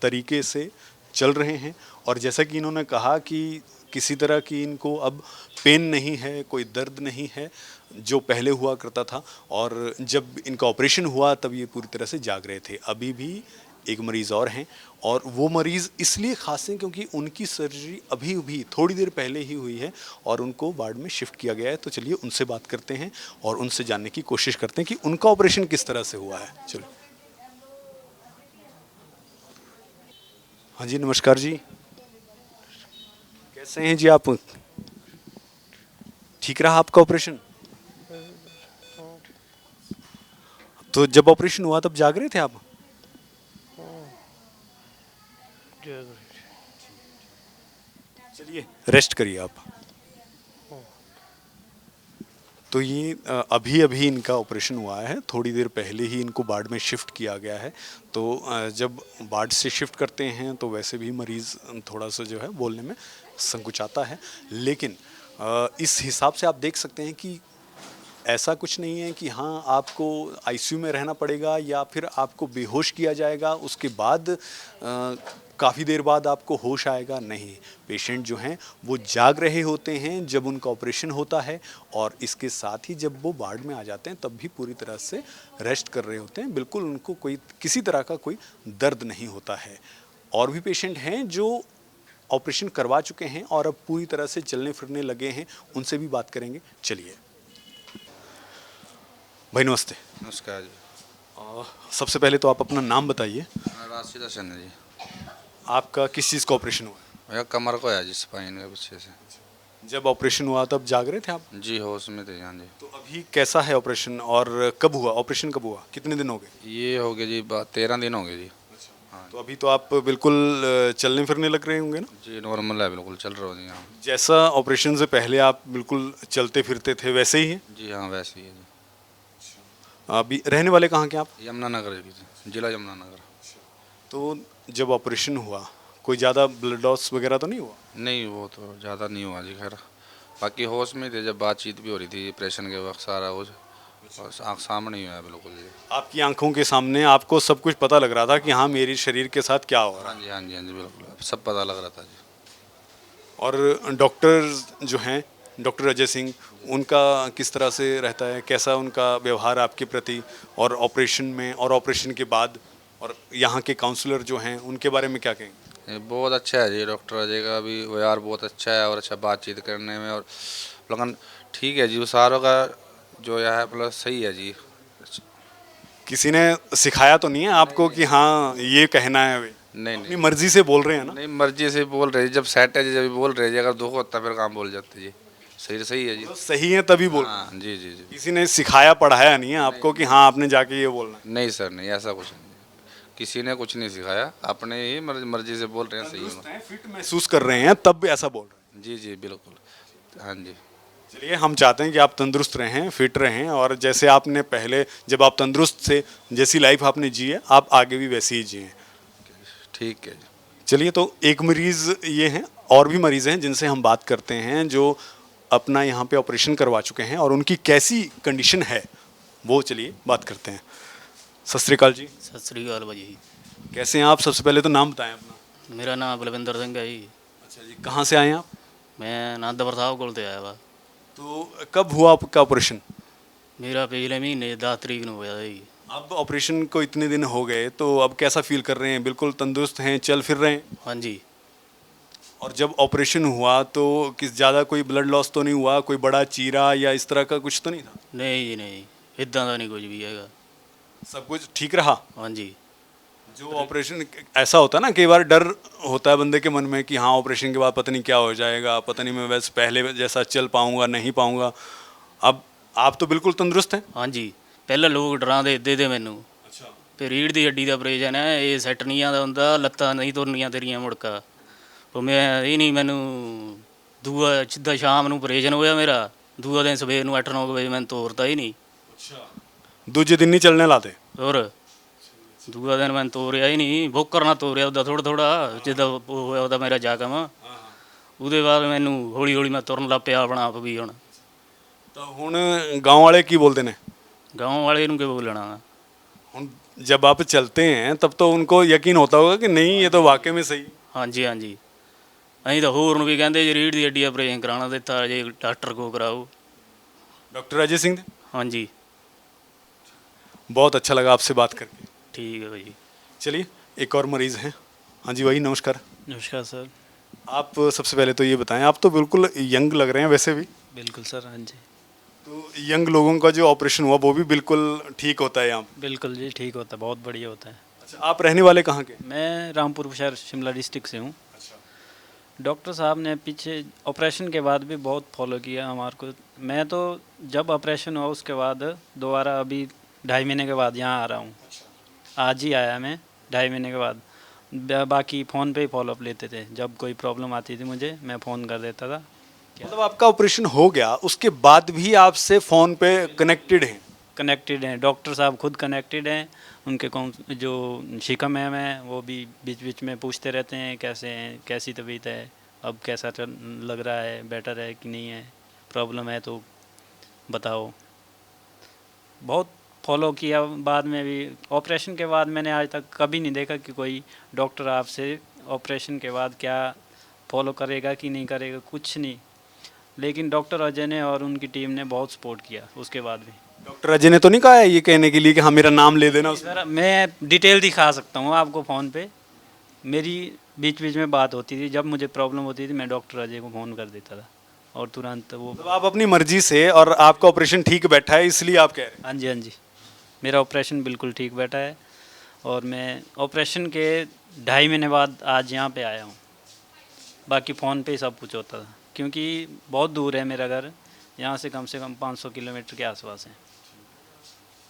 तरीके से चल रहे हैं। और जैसा कि इन्होंने कहा कि किसी तरह की इनको अब पेन नहीं है, कोई दर्द नहीं है जो पहले हुआ करता था। और जब इनका ऑपरेशन हुआ तब ये पूरी तरह से जाग रहे थे। अभी भी एक मरीज़ और हैं, और वो मरीज़ इसलिए खास हैं क्योंकि उनकी सर्जरी अभी भी थोड़ी देर पहले ही हुई है और उनको वार्ड में शिफ्ट किया गया है। तो चलिए उनसे बात करते हैं और उनसे जानने की कोशिश करते हैं कि उनका ऑपरेशन किस तरह से हुआ है। चलो। हाँ जी, नमस्कार जी, कैसे हैं जी आप? ठीक रहा आपका ऑपरेशन? तो जब ऑपरेशन हुआ तब जाग रहे थे आप? चलिए रेस्ट करिए आप। तो ये अभी अभी इनका ऑपरेशन हुआ है, थोड़ी देर पहले ही इनको वार्ड में शिफ्ट किया गया है। तो जब वार्ड से शिफ्ट करते हैं तो वैसे भी मरीज़ थोड़ा सा जो है बोलने में संकुचाता है, लेकिन इस हिसाब से आप देख सकते हैं कि ऐसा कुछ नहीं है कि हाँ आपको आईसीयू में रहना पड़ेगा या फिर आपको बेहोश किया जाएगा, उसके बाद काफ़ी देर बाद आपको होश आएगा। नहीं, पेशेंट जो हैं वो जाग रहे होते हैं जब उनका ऑपरेशन होता है, और इसके साथ ही जब वो वार्ड में आ जाते हैं तब भी पूरी तरह से रेस्ट कर रहे होते हैं। बिल्कुल उनको कोई किसी तरह का कोई दर्द नहीं होता है। और भी पेशेंट हैं जो ऑपरेशन करवा चुके हैं और अब पूरी तरह से चलने फिरने लगे हैं, उनसे भी बात करेंगे। चलिए। भाई नमस्ते। नमस्कार जी। सबसे पहले तो आप अपना नाम बताइए। राशिद हसन है जी। आपका किस चीज़ का ऑपरेशन हुआ भैया कमर को है जी, स्पाइन के पीछे से। है? जब ऑपरेशन हुआ तब जाग रहे थे आप? जी होश में थे, हाँ जी। तो अभी कैसा है ऑपरेशन और कब हुआ ऑपरेशन, कब हुआ, कितने दिन हो गए? ये हो गया जी 13 दिन हो गए जी। तो अभी तो आप बिल्कुल चलने फिरने लग रहे होंगे ना? जी नॉर्मल है, बिल्कुल चल रहा हूँ जी। हाँ जैसा ऑपरेशन से पहले आप बिल्कुल चलते फिरते थे वैसे ही हैं? जी, हाँ वैसे ही है जी। अभी रहने वाले कहाँ के आप? यमुनानगर जी, जिला यमुनानगर। तो जब ऑपरेशन हुआ कोई ज़्यादा ब्लड लॉस वगैरह तो नहीं हुआ? नहीं वो तो ज़्यादा नहीं हुआ जी, खैर बाकी होश में थे, जब बातचीत भी हो रही थी ऑपरेशन के वक्त सारा कुछ और आँख सामने ही हुआ है बिल्कुल जी। आपकी आंखों के सामने आपको सब कुछ पता लग रहा था कि हाँ मेरे शरीर के साथ क्या हो रहा है। हाँ जी, हाँ जी, हाँ जी, बिल्कुल सब पता लग रहा था जी। और डॉक्टर जो हैं, डॉक्टर अजय सिंह, उनका किस तरह से रहता है, कैसा उनका व्यवहार आपके प्रति, और ऑपरेशन में और ऑपरेशन के बाद, और यहाँ के काउंसलर जो हैं उनके बारे में क्या कहेंगे? ये बहुत अच्छा है जी, डॉक्टर अजय का भी व्यवहार बहुत अच्छा है और अच्छा बातचीत करने में, और लेकिन ठीक है जी, वो सारों का जो यह है प्लस सही है जी। किसी ने सिखाया तो नहीं है आपको कि हाँ ये कहना है? वे नहीं अपनी नहीं मर्जी से बोल रहे हैं ना? नहीं, मर्जी से बोल रहे जी, जब सेट है जी, जब बोल रहे जी, अगर दुख होता फिर काम बोल जाते जी। सही सही है जी। तो सही है तभी बोल। हाँ जी जी जी। किसी ने सिखाया पढ़ाया नहीं है आपको कि हाँ आपने जाके ये बोलना है? नहीं सर, नहीं ऐसा कुछ नहीं, किसी ने कुछ नहीं सिखाया, अपने ही मर्जी से बोल रहे हैं, सही है। फिट महसूस कर रहे हैं तब भी ऐसा बोल रहे हैं? जी जी बिल्कुल, हाँ जी। चलिए, हम चाहते हैं कि आप तंदुरुस्त रहें, फिट रहें, और जैसे आपने पहले जब आप तंदुरुस्त थे, जैसी लाइफ आपने जी है, आप आगे भी वैसे ही जिए। ठीक है जी। चलिए, तो एक मरीज़ ये हैं, और भी मरीज़ हैं जिनसे हम बात करते हैं जो अपना यहाँ पे ऑपरेशन करवा चुके हैं और उनकी कैसी कंडीशन है, वो चलिए बात करते हैं। सत श्री अकाल जी। सत श्री अकाल भाजी। कैसे हैं आप? सबसे पहले तो नाम बताएं अपना। मेरा नाम बलविंदर सिंह है जी। अच्छा जी, कहाँ से आए हैं आप? मैं आनंदपुर साहब कोल ते आया वा। तो कब हुआ आपका ऑपरेशन? मेरा पिछले महीने 10 तरीक ਨੂੰ ਹੋਇਆ जी। अब ऑपरेशन को इतने दिन हो गए तो अब कैसा फील कर रहे हैं? बिल्कुल तंदुरुस्त हैं, चल फिर रहे हैं? हाँ जी। और जब ऑपरेशन हुआ तो किस ज़्यादा कोई ब्लड लॉस तो नहीं हुआ, कोई बड़ा चीरा या इस तरह का कुछ तो नहीं था? नहीं जी नहीं, इदां ਦਾ नहीं कुछ भी हैगा। सब कुछ ठीक रहा? हाँ जी। जो ऑपरेशन ऐसा होता है ना, कई बार डर होता है बंदे के मन में कि हाँ ऑपरेशन के बाद पता नहीं क्या हो जाएगा, पता नहीं मैं वैसे पहले जैसा चल पाऊंगा नहीं पाऊंगा। अब आप तो बिल्कुल तंदुरुस्त हैं। हाँ जी। ਪਹਿਲਾਂ ਲੋਕ ਡਰਾਉਂਦੇ ਇੱਦੇ ਦੇ ਮੈਨੂੰ अच्छा। ਵੀ ਰੀੜ੍ਹ ਦੀ ਹੱਡੀ ਦਾ ਆਪਰੇਸ਼ਨ ਹੈ, ਇਹ ਸੈੱਟ ਨਹੀਂ ਆਉਂਦਾ ਹੁੰਦਾ, ਲੱਤਾਂ ਨਹੀਂ ਤੁਰਨੀਆਂ ਤੇਰੀਆਂ ਮੁੜਕਾ। ਉਹ ਮੈਂ ਇਹ ਨਹੀਂ, ਮੈਨੂੰ ਦੂਆ ਸਿੱਧਾ ਸ਼ਾਮ ਨੂੰ ਆਪਰੇਸ਼ਨ ਹੋਇਆ ਮੇਰਾ, ਦੂਆ ਦਿਨ ਸਵੇਰ ਨੂੰ 8-9 ਵਜੇ ਮੈਨੂੰ ਤੋਰਤਾ ਹੀ ਨਹੀਂ। अच्छा, दूजे दिन नहीं चलने लाते? ਹੋਰ ਦੂਆ ਦਿਨ ਮੈਨੂੰ ਤੋਰਿਆ ਹੀ ਨਹੀਂ, ਬੋਕਰ ਨਾਲ ਤੋਰਿਆ ਉਹਦਾ ਥੋੜ੍ਹਾ ਥੋੜ੍ਹਾ, ਜਿੱਦਾਂ ਉਹ ਹੋਇਆ ਉਹਦਾ ਮੇਰਾ ਜ਼ਖਮ। ਉਹਦੇ ਬਾਅਦ ਮੈਨੂੰ ਹੌਲੀ ਹੌਲੀ ਮੈਂ ਤੁਰਨ ਲੱਗ ਪਿਆ ਆਪਣਾ ਆਪ ਵੀ। ਹੁਣ तो हुण गांव वाले की बोलते हैं? ਗਾਉਂ ਵਾਲੇ ਨੂੰ ਕੀ ਬੋਲਣਾ। हुण जब आप चलते हैं तब तो उनको यकीन होता होगा कि नहीं ये तो वाकई में सही। ਹਾਂਜੀ ਹਾਂਜੀ। ਅਸੀਂ ਤਾਂ ਹੋਰ ਨੂੰ ਵੀ ਕਹਿੰਦੇ ਜੀ ਰੀੜ੍ਹ ਦੀ ਹੱਡੀ ਆਪਰੇਸ਼ਨ ਕਰਾਉਣਾ ਦਿੱਤਾ ਜੇ ਡਾਕਟਰ ਕੋ ਕਰਾਓ। डॉक्टर अजय सिंह, ਹਾਂਜੀ बहुत अच्छा लगा आपसे बात करके। ਠੀਕ ਹੈ ਭਾਜੀ। चलिए, एक और मरीज़ हैं। हाँ जी भाई नमस्कार। नमस्कार सर। आप सबसे पहले तो ये बताएं, आप तो बिल्कुल यंग लग रहे हैं वैसे भी। बिल्कुल सर, हाँ जी। तो यंग लोगों का जो ऑपरेशन हुआ वो भी बिल्कुल ठीक होता है यहाँ पे? बिल्कुल जी ठीक होता है, बहुत बढ़िया होता है। अच्छा, आप रहने वाले कहाँ के? मैं रामपुर शहर शिमला डिस्ट्रिक्ट से हूँ। डॉक्टर साहब ने पीछे ऑपरेशन के बाद भी बहुत फॉलो किया हमारे को। मैं तो जब ऑपरेशन हुआ उसके बाद दोबारा अभी 2.5 महीने के बाद यहाँ आ रहा हूँ। आज ही आया मैं 2.5 महीने के बाद। बाकी फ़ोन पे ही फॉलोअप लेते थे, जब कोई प्रॉब्लम आती थी मुझे मैं फ़ोन कर देता था। मतलब आपका ऑपरेशन हो गया उसके बाद भी आपसे फ़ोन पे कनेक्टेड हैं? कनेक्टेड हैं, डॉक्टर साहब खुद कनेक्टेड हैं। उनके कौन जो शिखा मैम है वो भी बीच बीच में पूछते रहते हैं कैसे हैं, कैसी तबीयत है, अब कैसा लग रहा है, बेटर है कि नहीं है, प्रॉब्लम है तो बताओ। बहुत फॉलो किया। बाद में भी ऑपरेशन के बाद मैंने आज तक कभी नहीं देखा कि कोई डॉक्टर आपसे ऑपरेशन के बाद क्या फॉलो करेगा कि नहीं करेगा, कुछ नहीं। लेकिन डॉक्टर अजय ने और उनकी टीम ने बहुत सपोर्ट किया उसके बाद भी। डॉक्टर अजय ने तो नहीं कहा है ये कहने के लिए कि हाँ मेरा नाम ले देना उसमें? सर मैं डिटेल दिखा सकता हूँ आपको फ़ोन पे। मेरी बीच बीच में बात होती थी, जब मुझे प्रॉब्लम होती थी मैं डॉक्टर अजय को फ़ोन कर देता था। और तुरंत वो। मतलब आप अपनी मर्जी से, और आपका ऑपरेशन ठीक बैठा है इसलिए आप कह रहे हैं? हाँ जी, हाँ जी, मेरा ऑपरेशन बिल्कुल ठीक बैठा है और मैं ऑपरेशन के 2.5 महीने बाद आज यहाँ पे आया हूँ। बाकी फ़ोन पे ही सब कुछ होता था, क्योंकि बहुत दूर है मेरा घर, यहाँ से कम 500 किलोमीटर के आसपास है।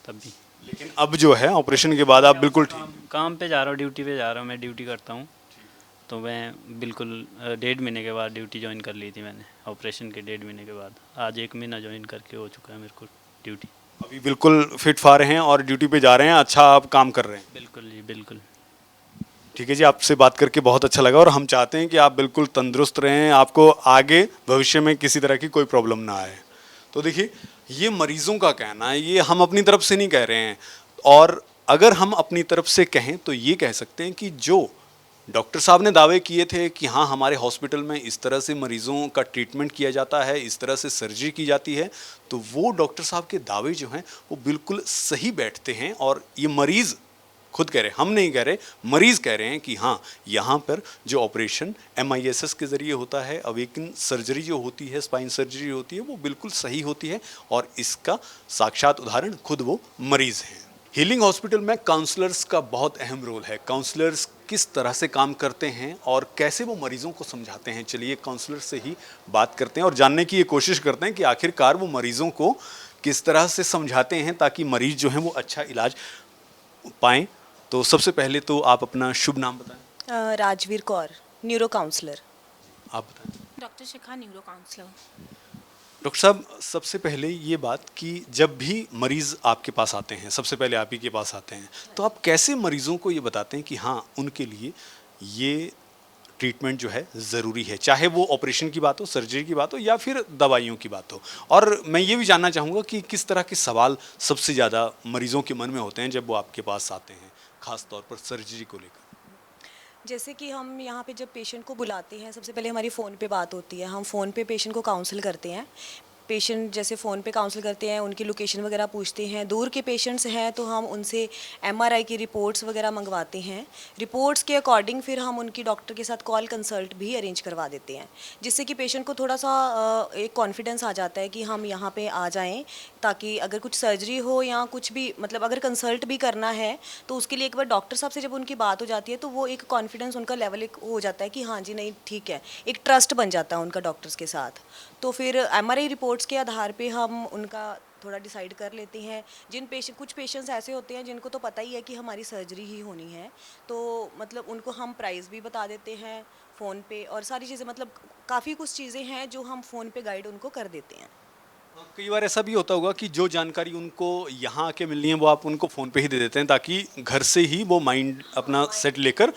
तब भी लेकिन अब जो है ऑपरेशन के बाद आप बिल्कुल ठीक? काम पे जा रहा हूँ, ड्यूटी पे जा रहा हूँ, मैं ड्यूटी करता हूँ। तो मैं बिल्कुल 1.5 महीने के बाद ड्यूटी ज्वाइन कर ली थी मैंने, ऑपरेशन के 1.5 महीने के बाद। आज 1 महीना ज्वाइन करके हो चुका है मेरे को ड्यूटी। अभी बिल्कुल फिट फार हैं और ड्यूटी पे जा रहे हैं, अच्छा आप काम कर रहे हैं? बिल्कुल जी, बिल्कुल। ठीक है जी, आपसे बात करके बहुत अच्छा लगा और हम चाहते हैं कि आप बिल्कुल तंदुरुस्त रहें, आपको आगे भविष्य में किसी तरह की कोई प्रॉब्लम ना आए। तो देखिए, ये मरीजों का कहना है, ये हम अपनी तरफ से नहीं कह रहे हैं। और अगर हम अपनी तरफ से कहें तो ये कह सकते हैं कि जो डॉक्टर साहब ने दावे किए थे कि हाँ हमारे हॉस्पिटल में इस तरह से मरीज़ों का ट्रीटमेंट किया जाता है, इस तरह से सर्जरी की जाती है, तो वो डॉक्टर साहब के दावे जो हैं वो बिल्कुल सही बैठते हैं। और ये मरीज़ खुद कह रहे हैं, हम नहीं कह रहे, मरीज़ कह रहे हैं कि हाँ यहाँ पर जो ऑपरेशन MISS के ज़रिए होता है, अवेकन सर्जरी जो होती है, स्पाइन सर्जरी होती है, वो बिल्कुल सही होती है। और इसका साक्षात उदाहरण खुद वो मरीज़ हैं। हीलिंग हॉस्पिटल में काउंसलर्स का बहुत अहम रोल है। काउंसलर्स किस तरह से काम करते हैं और कैसे वो मरीजों को समझाते हैं, चलिए काउंसलर से ही बात करते हैं और जानने की ये कोशिश करते हैं कि आखिरकार वो मरीजों को किस तरह से समझाते हैं ताकि मरीज जो हैं वो अच्छा इलाज पाएँ। तो सबसे पहले तो आप अपना शुभ नाम बताएं। Rajveer Kaur, neuro counsellor. आप बताएं। Doctor Shikha, neuro counsellor. Doctor साहब, सबसे पहले ये बात कि जब भी मरीज़ आपके पास आते हैं, सबसे पहले आप ही के पास आते हैं, तो आप कैसे मरीज़ों को ये बताते हैं कि हाँ उनके लिए ये ट्रीटमेंट जो है ज़रूरी है, चाहे वो ऑपरेशन की बात हो, सर्जरी की बात हो या फिर दवाइयों की बात हो। और मैं ये भी जानना चाहूँगा कि किस तरह के सवाल सबसे ज़्यादा मरीज़ों के मन में होते हैं जब वो आपके पास आते हैं, ख़ास तौर पर सर्जरी को लेकर? जैसे कि हम यहाँ पे जब पेशेंट को बुलाते हैं, सबसे पहले हमारी फ़ोन पे बात होती है, हम फ़ोन पे पेशेंट को काउंसिल करते हैं। पेशेंट जैसे फ़ोन पे काउंसिल करते हैं, उनकी लोकेशन वगैरह पूछते हैं। दूर के पेशेंट्स हैं तो हम उनसे MRI की रिपोर्ट्स वगैरह मंगवाते हैं। रिपोर्ट्स के अकॉर्डिंग फिर हम उनकी डॉक्टर के साथ कॉल कंसल्ट भी अरेंज करवा देते हैं, जिससे कि पेशेंट को थोड़ा सा एक कॉन्फिडेंस आ जाता है कि हम यहाँ पे आ जाएं, ताकि अगर कुछ सर्जरी हो या कुछ भी मतलब अगर कंसल्ट भी करना है तो उसके लिए एक बार डॉक्टर साहब से जब उनकी बात हो जाती है तो वो एक कॉन्फिडेंस उनका लेवल एक हो जाता है कि हाँ जी नहीं ठीक है, एक ट्रस्ट बन जाता है उनका डॉक्टर्स के साथ। तो फिर MRI रिपोर्ट्स के आधार पे हम उनका थोड़ा डिसाइड कर लेते हैं। कुछ पेशेंट्स ऐसे होते हैं जिनको तो पता ही है कि हमारी सर्जरी ही होनी है, तो मतलब उनको हम प्राइस भी बता देते हैं फ़ोन पे और सारी चीज़ें, मतलब काफ़ी कुछ चीज़ें हैं जो हम फ़ोन पे गाइड उनको कर देते हैं। कई बार ऐसा भी होता होगा कि जो जानकारी उनको यहाँ आके मिलनी है वो आप उनको फ़ोन पे ही दे देते हैं ताकि घर से ही वो माइंड अपना सेट लेकर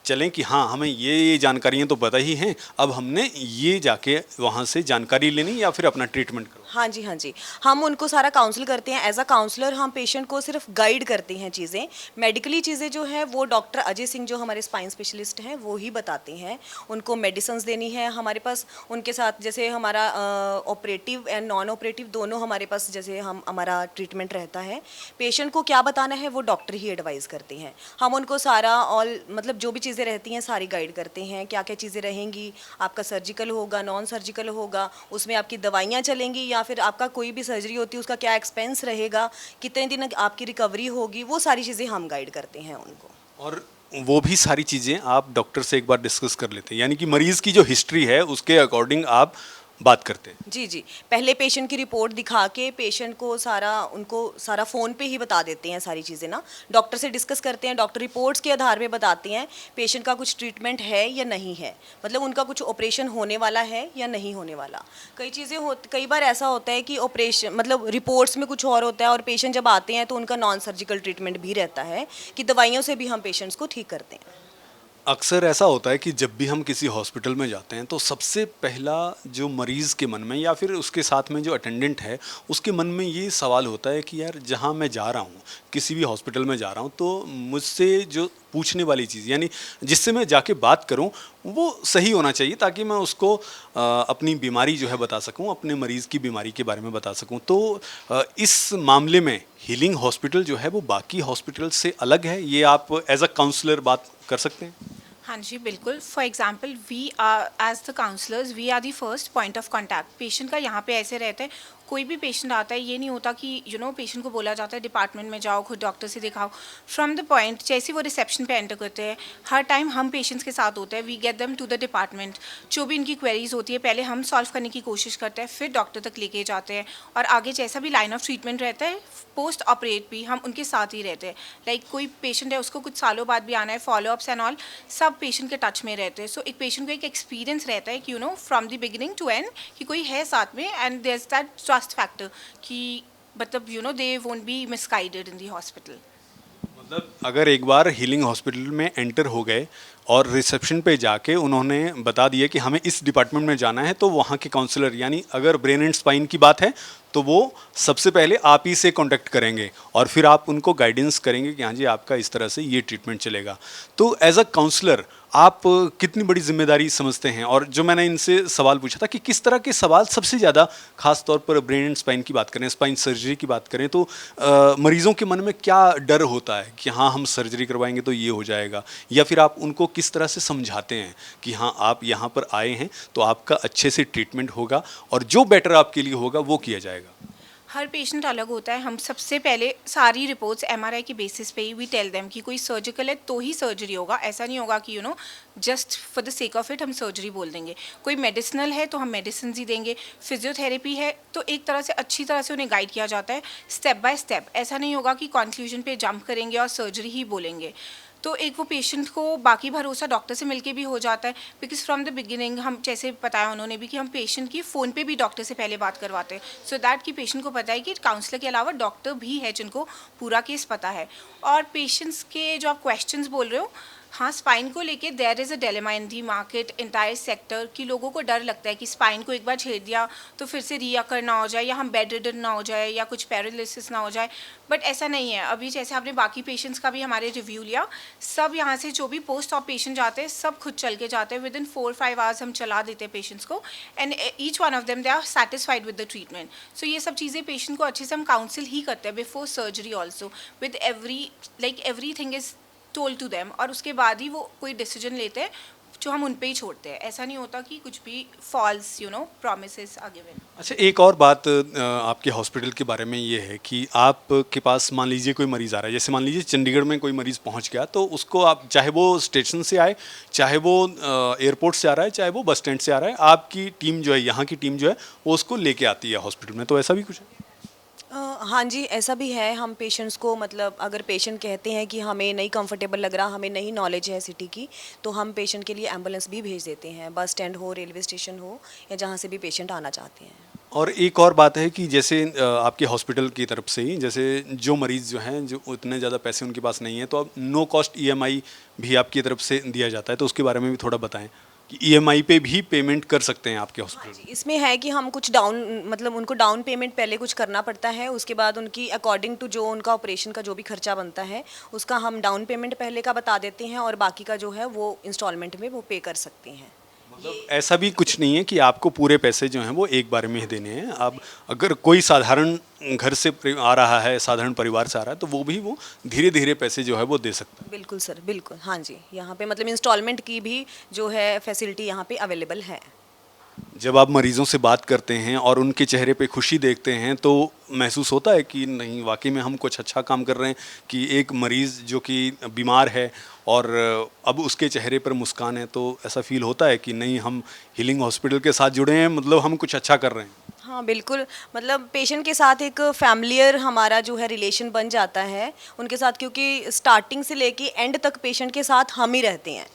चलें कि हाँ हमें ये जानकारियाँ तो पता ही हैं, अब हमने ये जाके वहाँ से जानकारी लेनी या फिर अपना ट्रीटमेंट करो। हाँ जी, हाँ जी, हम उनको सारा काउंसिल करते हैं। एज अ काउंसलर हम पेशेंट को सिर्फ गाइड करते हैं चीज़ें, मेडिकली चीज़ें जो है वो डॉक्टर अजय सिंह जो हमारे स्पाइन स्पेशलिस्ट हैं वो ही बताते हैं। उनको मेडिसिन्स देनी है हमारे पास, उनके साथ जैसे हमारा ऑपरेटिव एंड नॉन ऑपरेटिव दोनों हमारे पास जैसे हमारा ट्रीटमेंट रहता है। पेशेंट को क्या बताना है वो डॉक्टर ही एडवाइस करते हैं। हम उनको सारा ऑल मतलब जो भी चीज़ें रहती हैं सारी गाइड करते हैं, क्या क्या चीज़ें रहेंगी, आपका सर्जिकल होगा, नॉन सर्जिकल होगा, उसमें आपकी दवाइयाँ चलेंगी या फिर आपका कोई भी सर्जरी होती है उसका क्या एक्सपेंस रहेगा, कितने दिन आपकी रिकवरी होगी, वो सारी चीज़ें हम गाइड करते हैं उनको। और वो भी सारी चीज़ें आप डॉक्टर से एक बार डिस्कस कर लेते हैं, यानी कि मरीज़ की जो हिस्ट्री है उसके अकॉर्डिंग आप बात करते हैं? जी जी, पहले पेशेंट की रिपोर्ट दिखा के पेशेंट को उनको सारा फ़ोन पे ही बता देते हैं सारी चीज़ें ना, डॉक्टर से डिस्कस करते हैं, डॉक्टर रिपोर्ट्स के आधार पे बताते हैं पेशेंट का कुछ ट्रीटमेंट है या नहीं है, मतलब उनका कुछ ऑपरेशन होने वाला है या नहीं होने वाला। कई बार ऐसा होता है कि ऑपरेशन मतलब रिपोर्ट्स में कुछ और होता है और पेशेंट जब आते हैं तो उनका नॉन सर्जिकल ट्रीटमेंट भी रहता है कि दवाइयों से भी हम पेशेंट्स को ठीक करते हैं। अक्सर ऐसा होता है कि जब भी हम किसी हॉस्पिटल में जाते हैं तो सबसे पहला जो मरीज़ के मन में या फिर उसके साथ में जो अटेंडेंट है उसके मन में ये सवाल होता है कि यार जहाँ मैं जा रहा हूँ, किसी भी हॉस्पिटल में जा रहा हूँ, तो मुझसे जो पूछने वाली चीज़ यानी जिससे मैं जाके बात करूँ वो सही होना चाहिए ताकि मैं उसको अपनी बीमारी जो है बता सकूँ, अपने मरीज़ की बीमारी के बारे में बता सकूँ। तो इस मामले में हीलिंग हॉस्पिटल जो है वो बाकी हॉस्पिटल से अलग है, ये आप एज अ काउंसलर बात कर सकते हैं? हाँ जी बिल्कुल. For example we are as the counsellors we are the first point of contact. Patient का यहाँ पे ऐसे रहता है, कोई भी पेशेंट आता है, ये नहीं होता कि पेशेंट को बोला जाता है डिपार्टमेंट में जाओ, खुद डॉक्टर से दिखाओ. फ्रॉम द पॉइंट जैसे वो रिसेप्शन पे एंटर करते हैं, हर टाइम हम पेशेंट्स के साथ होते हैं. We get them to the department. जो भी इनकी क्वेरीज होती है पहले हम सॉल्व करने की कोशिश करते हैं, फिर डॉक्टर तक लेके जाते हैं. और आगे जैसा भी लाइन ऑफ ट्रीटमेंट रहता है, पोस्ट ऑपरेट भी हम उनके साथ ही रहते हैं. लाइक कोई पेशेंट है, उसको कुछ सालों बाद भी आना है, फॉलोअप्स एंड ऑल, सब पेशेंट के टच में रहते हैं. सो एक पेशेंट को एक एक्सपीरियंस रहता है कि from the beginning to end कि कोई है साथ में, and there is that trust factor कि मतलब they won't be misguided in the hospital. मतलब अगर एक बार हीलिंग हॉस्पिटल में एंटर हो गए और रिसेप्शन पे जाके उन्होंने बता दिया कि हमें इस डिपार्टमेंट में जाना है, तो वहाँ के काउंसलर, यानी अगर ब्रेन एंड स्पाइन की बात है तो वो सबसे पहले आप ही से कांटेक्ट करेंगे और फिर आप उनको गाइडेंस करेंगे कि हाँ जी आपका इस तरह से ये ट्रीटमेंट चलेगा. तो एज अ काउंसलर आप कितनी बड़ी जिम्मेदारी समझते हैं? और जो मैंने इनसे सवाल पूछा था कि किस तरह के सवाल सबसे ज़्यादा, खास तौर पर ब्रेन एंड स्पाइन की बात करें, स्पाइन सर्जरी की बात करें, तो मरीजों के मन में क्या डर होता है कि हाँ हम सर्जरी करवाएंगे तो ये हो जाएगा, या फिर आप उनको किस तरह से समझाते हैं कि हाँ आप यहाँ पर आए हैं तो आपका अच्छे से ट्रीटमेंट होगा और जो बेटर आपके लिए होगा वो किया जाएगा? हर पेशेंट अलग होता है. हम सबसे पहले सारी रिपोर्ट्स एमआरआई के बेसिस पे ही वी टेल देम कि कोई सर्जिकल है तो ही सर्जरी होगा. ऐसा नहीं होगा कि just for the sake of it हम सर्जरी बोल देंगे. कोई मेडिसिनल है तो हम मेडिसिन ही देंगे. फिजियोथेरेपी है तो एक तरह से अच्छी तरह से उन्हें गाइड किया जाता है स्टेप बाय स्टेप. ऐसा नहीं होगा कि कंक्लूजन पे जंप करेंगे और सर्जरी ही बोलेंगे. तो एक वो पेशेंट को बाकी भरोसा डॉक्टर से मिलके भी हो जाता है, बिकॉज फ्रॉम द बिगिनिंग हम जैसे बताया उन्होंने भी कि हम पेशेंट की फ़ोन पे भी डॉक्टर से पहले बात करवाते हैं, सो दैट कि पेशेंट को पता है कि काउंसलर के अलावा डॉक्टर भी है जिनको पूरा केस पता है. और पेशेंट्स के जो आप क्वेश्चंस बोल रहे हो, हाँ स्पाइन को लेके there is a dilemma in the market entire sector कि लोगों को डर लगता है कि स्पाइन को एक बार छेड़ दिया तो फिर से रीअकर ना हो जाए, या हम बेड रिडन ना हो जाए, या कुछ पैरालिसिस ना हो जाए. बट ऐसा नहीं है. अभी जैसे आपने बाकी पेशेंट्स का भी हमारे रिव्यू लिया, सब यहाँ से जो भी पोस्ट ऑफ पेशेंट जाते हैं सब खुद चल के जाते हैं. विद इन 4-5 आवर्स हम चला देते हैं पेशेंट्स को, and each one of them they are satisfied with the treatment. So ये सब चीज़ें पेशेंट को अच्छे से हम काउंसिल ही करते हैं before surgery also, with everything is told to them. और उसके बाद ही वो कोई डिसीजन लेते हैं जो हम उन पे ही छोड़ते हैं. ऐसा नहीं होता कि कुछ भी फॉल्स प्रॉमिसेस आर गिवन. अच्छा, एक और बात आपके हॉस्पिटल के बारे में ये है कि आपके पास मान लीजिए कोई मरीज़ आ रहा है, जैसे मान लीजिए चंडीगढ़ में कोई मरीज़ पहुंच गया, तो उसको आप, चाहे वो स्टेशन से आए, चाहे वो एयरपोर्ट से आ रहा है, चाहे वो बस स्टैंड से आ रहा है, आपकी टीम जो है, यहाँ की टीम जो है, वो उसको लेके आती है हॉस्पिटल में. तो ऐसा भी कुछ है? हाँ जी, ऐसा भी है. हम पेशेंट्स को, मतलब अगर पेशेंट कहते हैं कि हमें नहीं कंफर्टेबल लग रहा, हमें नहीं नॉलेज है सिटी की, तो हम पेशेंट के लिए एम्बुलेंस भी भेज देते हैं, बस स्टैंड हो, रेलवे स्टेशन हो, या जहाँ से भी पेशेंट आना चाहते हैं. और एक और बात है कि जैसे आपके हॉस्पिटल की तरफ से ही, जैसे जो मरीज़ जो हैं, जो उतने ज़्यादा पैसे उनके पास नहीं है, तो अब नो कॉस्ट EMI भी आपकी तरफ से दिया जाता है, तो उसके बारे में भी थोड़ा बताएं कि EMI पे भी पेमेंट कर सकते हैं आपके हॉस्पिटल? हाँ जी, इसमें है कि हम कुछ मतलब उनको डाउन पेमेंट पहले कुछ करना पड़ता है, उसके बाद उनकी अकॉर्डिंग टू जो उनका ऑपरेशन का जो भी खर्चा बनता है उसका हम डाउन पेमेंट पहले का बता देते हैं, और बाकी का जो है वो इंस्टॉलमेंट में वो पे कर सकते हैं. मतलब ऐसा भी कुछ नहीं है कि आपको पूरे पैसे जो हैं वो एक बार में ही देने हैं. आप अगर कोई साधारण घर से आ रहा है, साधारण परिवार से आ रहा है, तो वो भी वो धीरे धीरे पैसे जो है वो दे सकता है. बिल्कुल सर, बिल्कुल. हाँ जी, यहाँ पे मतलब इंस्टॉलमेंट की भी जो है फैसिलिटी यहाँ पे अवेलेबल है. जब आप मरीजों से बात करते हैं और उनके चेहरे पे खुशी देखते हैं, तो महसूस होता है कि नहीं, वाकई में हम कुछ अच्छा काम कर रहे हैं, कि एक मरीज़ जो कि बीमार है और अब उसके चेहरे पर मुस्कान है, तो ऐसा फील होता है कि नहीं, हम हीलिंग हॉस्पिटल के साथ जुड़े हैं, मतलब हम कुछ अच्छा कर रहे हैं. हाँ बिल्कुल, मतलब पेशेंट के साथ एक फैमिलियर हमारा जो है रिलेशन बन जाता है उनके साथ, क्योंकि स्टार्टिंग से लेके एंड तक पेशेंट के साथ हम ही रहते हैं.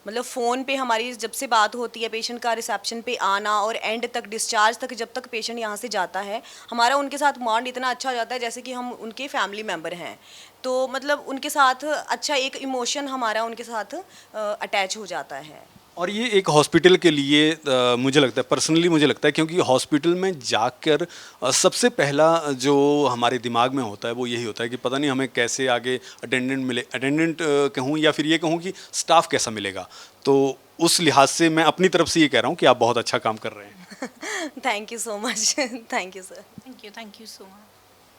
मतलब फ़ोन पे हमारी जब से बात होती है, पेशेंट का रिसेप्शन पे आना और एंड तक, डिस्चार्ज तक, जब तक पेशेंट यहाँ से जाता है, हमारा उनके साथ बॉन्ड इतना अच्छा हो जाता है जैसे कि हम उनके फैमिली मेम्बर हैं. तो मतलब उनके साथ अच्छा एक इमोशन हमारा उनके साथ अटैच हो जाता है. और ये एक हॉस्पिटल के लिए मुझे लगता है, पर्सनली मुझे लगता है, क्योंकि हॉस्पिटल में जाकर सबसे पहला जो हमारे दिमाग में होता है वो यही होता है कि पता नहीं हमें कैसे आगे अटेंडेंट मिले, अटेंडेंट कहूँ या फिर ये कहूँ कि स्टाफ कैसा मिलेगा. तो उस लिहाज से मैं अपनी तरफ से ये कह रहा हूँ कि आप बहुत अच्छा काम कर रहे हैं. Thank you so much. Thank you sir. Thank you so much.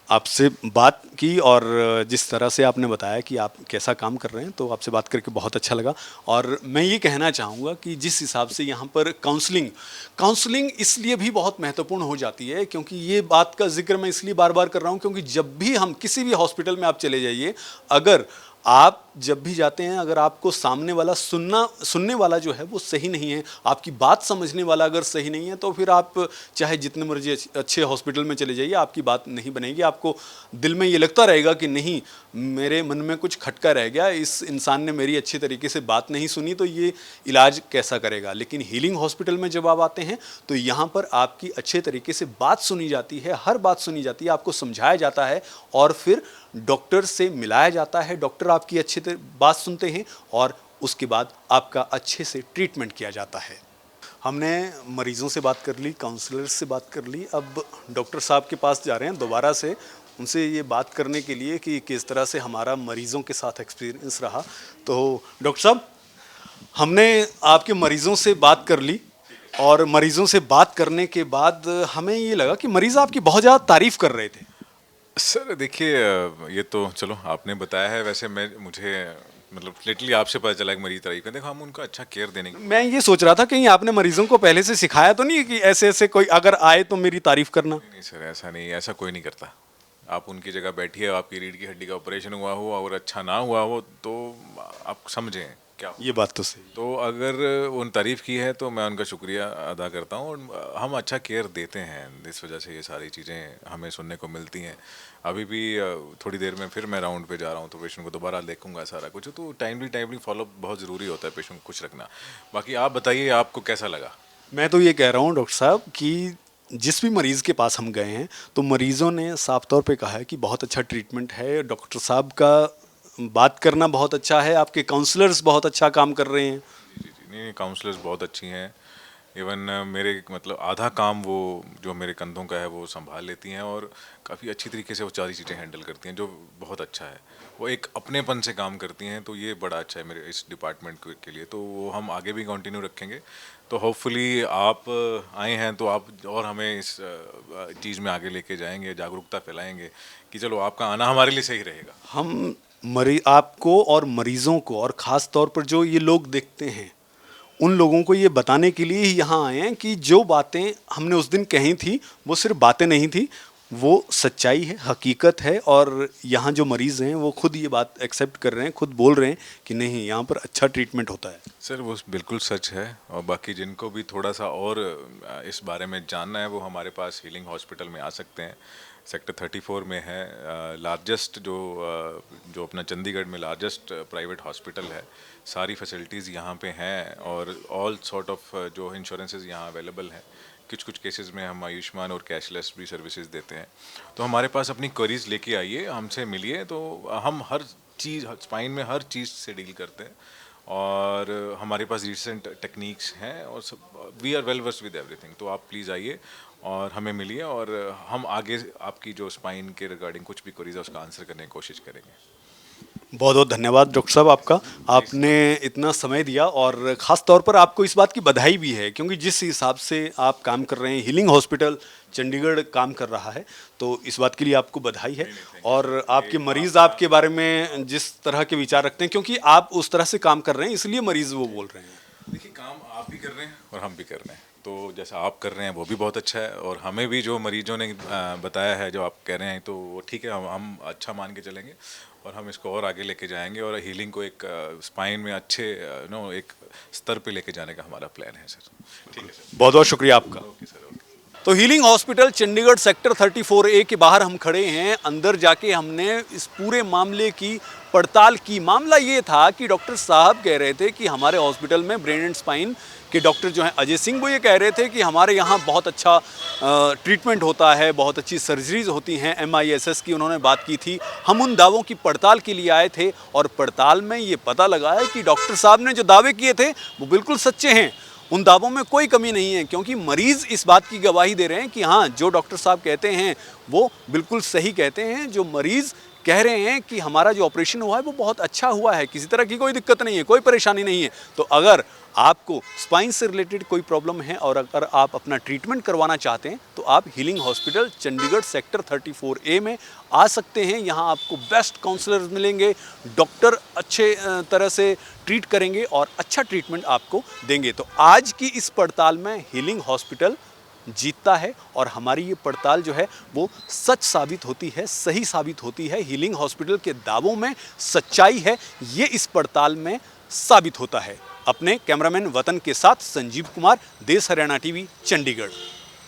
आपसे बात की और जिस तरह से आपने बताया कि आप कैसा काम कर रहे हैं, तो आपसे बात करके बहुत अच्छा लगा। और मैं ये कहना चाहूँगा कि जिस हिसाब से यहाँ पर काउंसलिंग इसलिए भी बहुत महत्वपूर्ण हो जाती है, क्योंकि ये बात का जिक्र मैं इसलिए बार बार कर रहा हूँ क्योंकि जब भी हम किसी भी हॉस्पिटल में आप चले जाइए, अगर आप जब भी जाते हैं, अगर आपको सामने वाला सुनने वाला जो है वो सही नहीं है, आपकी बात समझने वाला अगर सही नहीं है, तो फिर आप चाहे जितने मर्जी अच्छे हॉस्पिटल में चले जाइए, आपकी बात नहीं बनेगी। आपको दिल में ये लगता रहेगा कि नहीं, मेरे मन में कुछ खटका रह गया, इस इंसान ने मेरी अच्छी तरीके से बात नहीं सुनी, तो ये इलाज कैसा करेगा। लेकिन हीलिंग हॉस्पिटल में जब आप आते हैं तो यहाँ पर आपकी अच्छे तरीके से बात सुनी जाती है, हर बात सुनी जाती है, आपको समझाया जाता है और फिर डॉक्टर से मिलाया जाता है। डॉक्टर आपकी अच्छी बात सुनते हैं और उसके बाद आपका अच्छे से ट्रीटमेंट किया जाता है। हमने मरीज़ों से बात कर ली, काउंसलर से बात कर ली, अब डॉक्टर साहब के पास जा रहे हैं दोबारा से उनसे ये बात करने के लिए कि किस तरह से हमारा मरीज़ों के साथ एक्सपीरियंस रहा। तो डॉक्टर साहब, हमने आपके मरीज़ों से बात कर ली और मरीज़ों से बात करने के बाद हमें ये लगा कि मरीज़ आपकी बहुत ज़्यादा तारीफ़ कर रहे थे। सर देखिए, ये तो चलो आपने बताया है, वैसे मुझे मतलब लिटरली आपसे पता चला कि मरीज तारीफ देखो, हम उनका अच्छा केयर देने की। मैं ये सोच रहा था कहीं आपने मरीजों को पहले से सिखाया तो नहीं कि ऐसे ऐसे कोई अगर आए तो मेरी तारीफ करना। नहीं सर, ऐसा नहीं, ऐसा कोई नहीं करता। आप उनकी जगह बैठिए, आपकी रीढ़ की हड्डी का ऑपरेशन हुआ हो और अच्छा ना हुआ हो तो आप समझें क्या ये बात तो सही। तो अगर उन तारीफ़ की है तो मैं उनका शुक्रिया अदा करता हूँ और हम अच्छा केयर देते हैं, इस वजह से ये सारी चीज़ें हमें सुनने को मिलती हैं। अभी भी थोड़ी देर में फिर मैं राउंड पे जा रहा हूँ तो पेशेंट को दोबारा देखूंगा सारा कुछ, तो टाइमली फॉलोअप बहुत ज़रूरी होता है पेशेंट को खुश रखना। बाकी आप बताइए आपको कैसा लगा। मैं तो ये कह रहा हूँ डॉक्टर साहब कि जिस भी मरीज़ के पास हम गए हैं तो मरीज़ों ने साफ तौर पे कहा है कि बहुत अच्छा ट्रीटमेंट है, डॉक्टर साहब का बात करना बहुत अच्छा है, आपके काउंसलर्स बहुत अच्छा काम कर रहे हैं। जी, नहीं, काउंसलर्स बहुत अच्छी हैं। इवन मेरे मतलब आधा काम वो जो मेरे कंधों का है वो संभाल लेती हैं और काफ़ी अच्छी तरीके से वो सारी चीज़ें हैंडल करती हैं, जो बहुत अच्छा है। वो एक अपनेपन से काम करती हैं, तो ये बड़ा अच्छा है मेरे इस डिपार्टमेंट के लिए। तो वो हम आगे भी कंटिन्यू रखेंगे। तो होपफुली आप आए हैं तो आप और हमें इस चीज़ में आगे लेके जाएंगे, जागरूकता फैलाएंगे कि चलो आपका आना हमारे लिए सही रहेगा। हम आपको और मरीज़ों को और ख़ास तौर पर जो ये लोग देखते हैं उन लोगों को ये बताने के लिए ही यहाँ आए हैं कि जो बातें हमने उस दिन कही थी वो सिर्फ बातें नहीं थी, वो सच्चाई है, हकीकत है। और यहाँ जो मरीज़ हैं वो खुद ये बात एक्सेप्ट कर रहे हैं, खुद बोल रहे हैं कि नहीं, यहाँ पर अच्छा ट्रीटमेंट होता है। सर वो बिल्कुल सच है। और बाकी जिनको भी थोड़ा सा और इस बारे में जानना है वो हमारे पास हीलिंग हॉस्पिटल में आ सकते हैं। सेक्टर 34 में है लार्जेस्ट जो अपना चंडीगढ़ में लार्जेस्ट प्राइवेट हॉस्पिटल है। सारी फैसिलिटीज़ यहाँ पे हैं और ऑल सॉर्ट ऑफ जो इंश्योरेंसेस यहाँ अवेलेबल हैं। कुछ केसेस में हम आयुष्मान और कैशलेस भी सर्विसेज देते हैं। तो हमारे पास अपनी क्वेरीज लेके आइए, हमसे मिलिए, तो हम हर चीज़ स्पाइन में हर चीज़ से डील करते हैं और हमारे पास रिसेंट टेक्निक्स हैं और we are well versed with everything. तो आप प्लीज़ आइए और हमें मिलिए और हम आगे आपकी जो स्पाइन के रिगार्डिंग कुछ भी क्वेरीज है उसका आंसर करने की कोशिश करेंगे। बहुत बहुत धन्यवाद डॉक्टर साहब आपका, आपने इतना समय दिया और ख़ास तौर पर आपको इस बात की बधाई भी है क्योंकि जिस हिसाब से आप काम कर रहे हैं, हीलिंग हॉस्पिटल चंडीगढ़ काम कर रहा है, तो इस बात के लिए आपको बधाई है। और आपके मरीज़ आपके बारे में जिस तरह के विचार रखते हैं, क्योंकि आप उस तरह से काम कर रहे हैं इसलिए मरीज़ वो बोल रहे हैं। देखिए, काम आप भी कर रहे हैं और हम भी कर रहे हैं, तो जैसा आप कर रहे हैं वो भी बहुत अच्छा है और हमें भी जो मरीजों ने बताया है, जो आप कह रहे हैं, तो वो ठीक है, हम अच्छा मान के चलेंगे और हम इसको और आगे लेके जाएंगे और हीलिंग को एक स्पाइन में अच्छे एक स्तर पे लेके जाने का हमारा प्लान है सर। ठीक है सर, बहुत बहुत शुक्रिया आपका। Okay sir, okay. तो healing hospital Chandigarh sector 34A के बाहर हम खड़े हैं। अंदर जाके हमने इस पूरे मामले की पड़ताल की। मामला ये था कि डॉक्टर साहब कह रहे थे कि हमारे हॉस्पिटल में ब्रेन एंड स्पाइन के डॉक्टर जो हैं अजय सिंह, वो ये कह रहे थे कि हमारे यहाँ बहुत अच्छा ट्रीटमेंट होता है, बहुत अच्छी सर्जरीज होती हैं। MISS की उन्होंने बात की थी। हम उन दावों की पड़ताल के लिए आए थे और पड़ताल में ये पता लगा है कि डॉक्टर साहब ने जो दावे किए थे वो बिल्कुल सच्चे हैं। उन दावों में कोई कमी नहीं है क्योंकि मरीज़ इस बात की गवाही दे रहे हैं कि हाँ, जो डॉक्टर साहब कहते हैं वो बिल्कुल सही कहते हैं। जो मरीज़ कह रहे हैं कि हमारा जो ऑपरेशन हुआ है वो बहुत अच्छा हुआ है, किसी तरह की कोई दिक्कत नहीं है, कोई परेशानी नहीं है। तो अगर आपको स्पाइन से रिलेटेड कोई प्रॉब्लम है और अगर आप अपना ट्रीटमेंट करवाना चाहते हैं तो आप healing hospital Chandigarh sector 34A में आ सकते हैं। यहाँ आपको बेस्ट काउंसलर्स मिलेंगे, डॉक्टर अच्छे तरह से ट्रीट करेंगे और अच्छा ट्रीटमेंट आपको देंगे। तो आज की इस पड़ताल में हीलिंग हॉस्पिटल जीतता है और हमारी ये पड़ताल जो है वो सच साबित होती है, सही साबित होती है। हीलिंग हॉस्पिटल के दावों में सच्चाई है, ये इस पड़ताल में साबित होता है। अपने कैमरामैन वतन के साथ संजीव कुमार, देश हरियाणा टीवी, चंडीगढ़।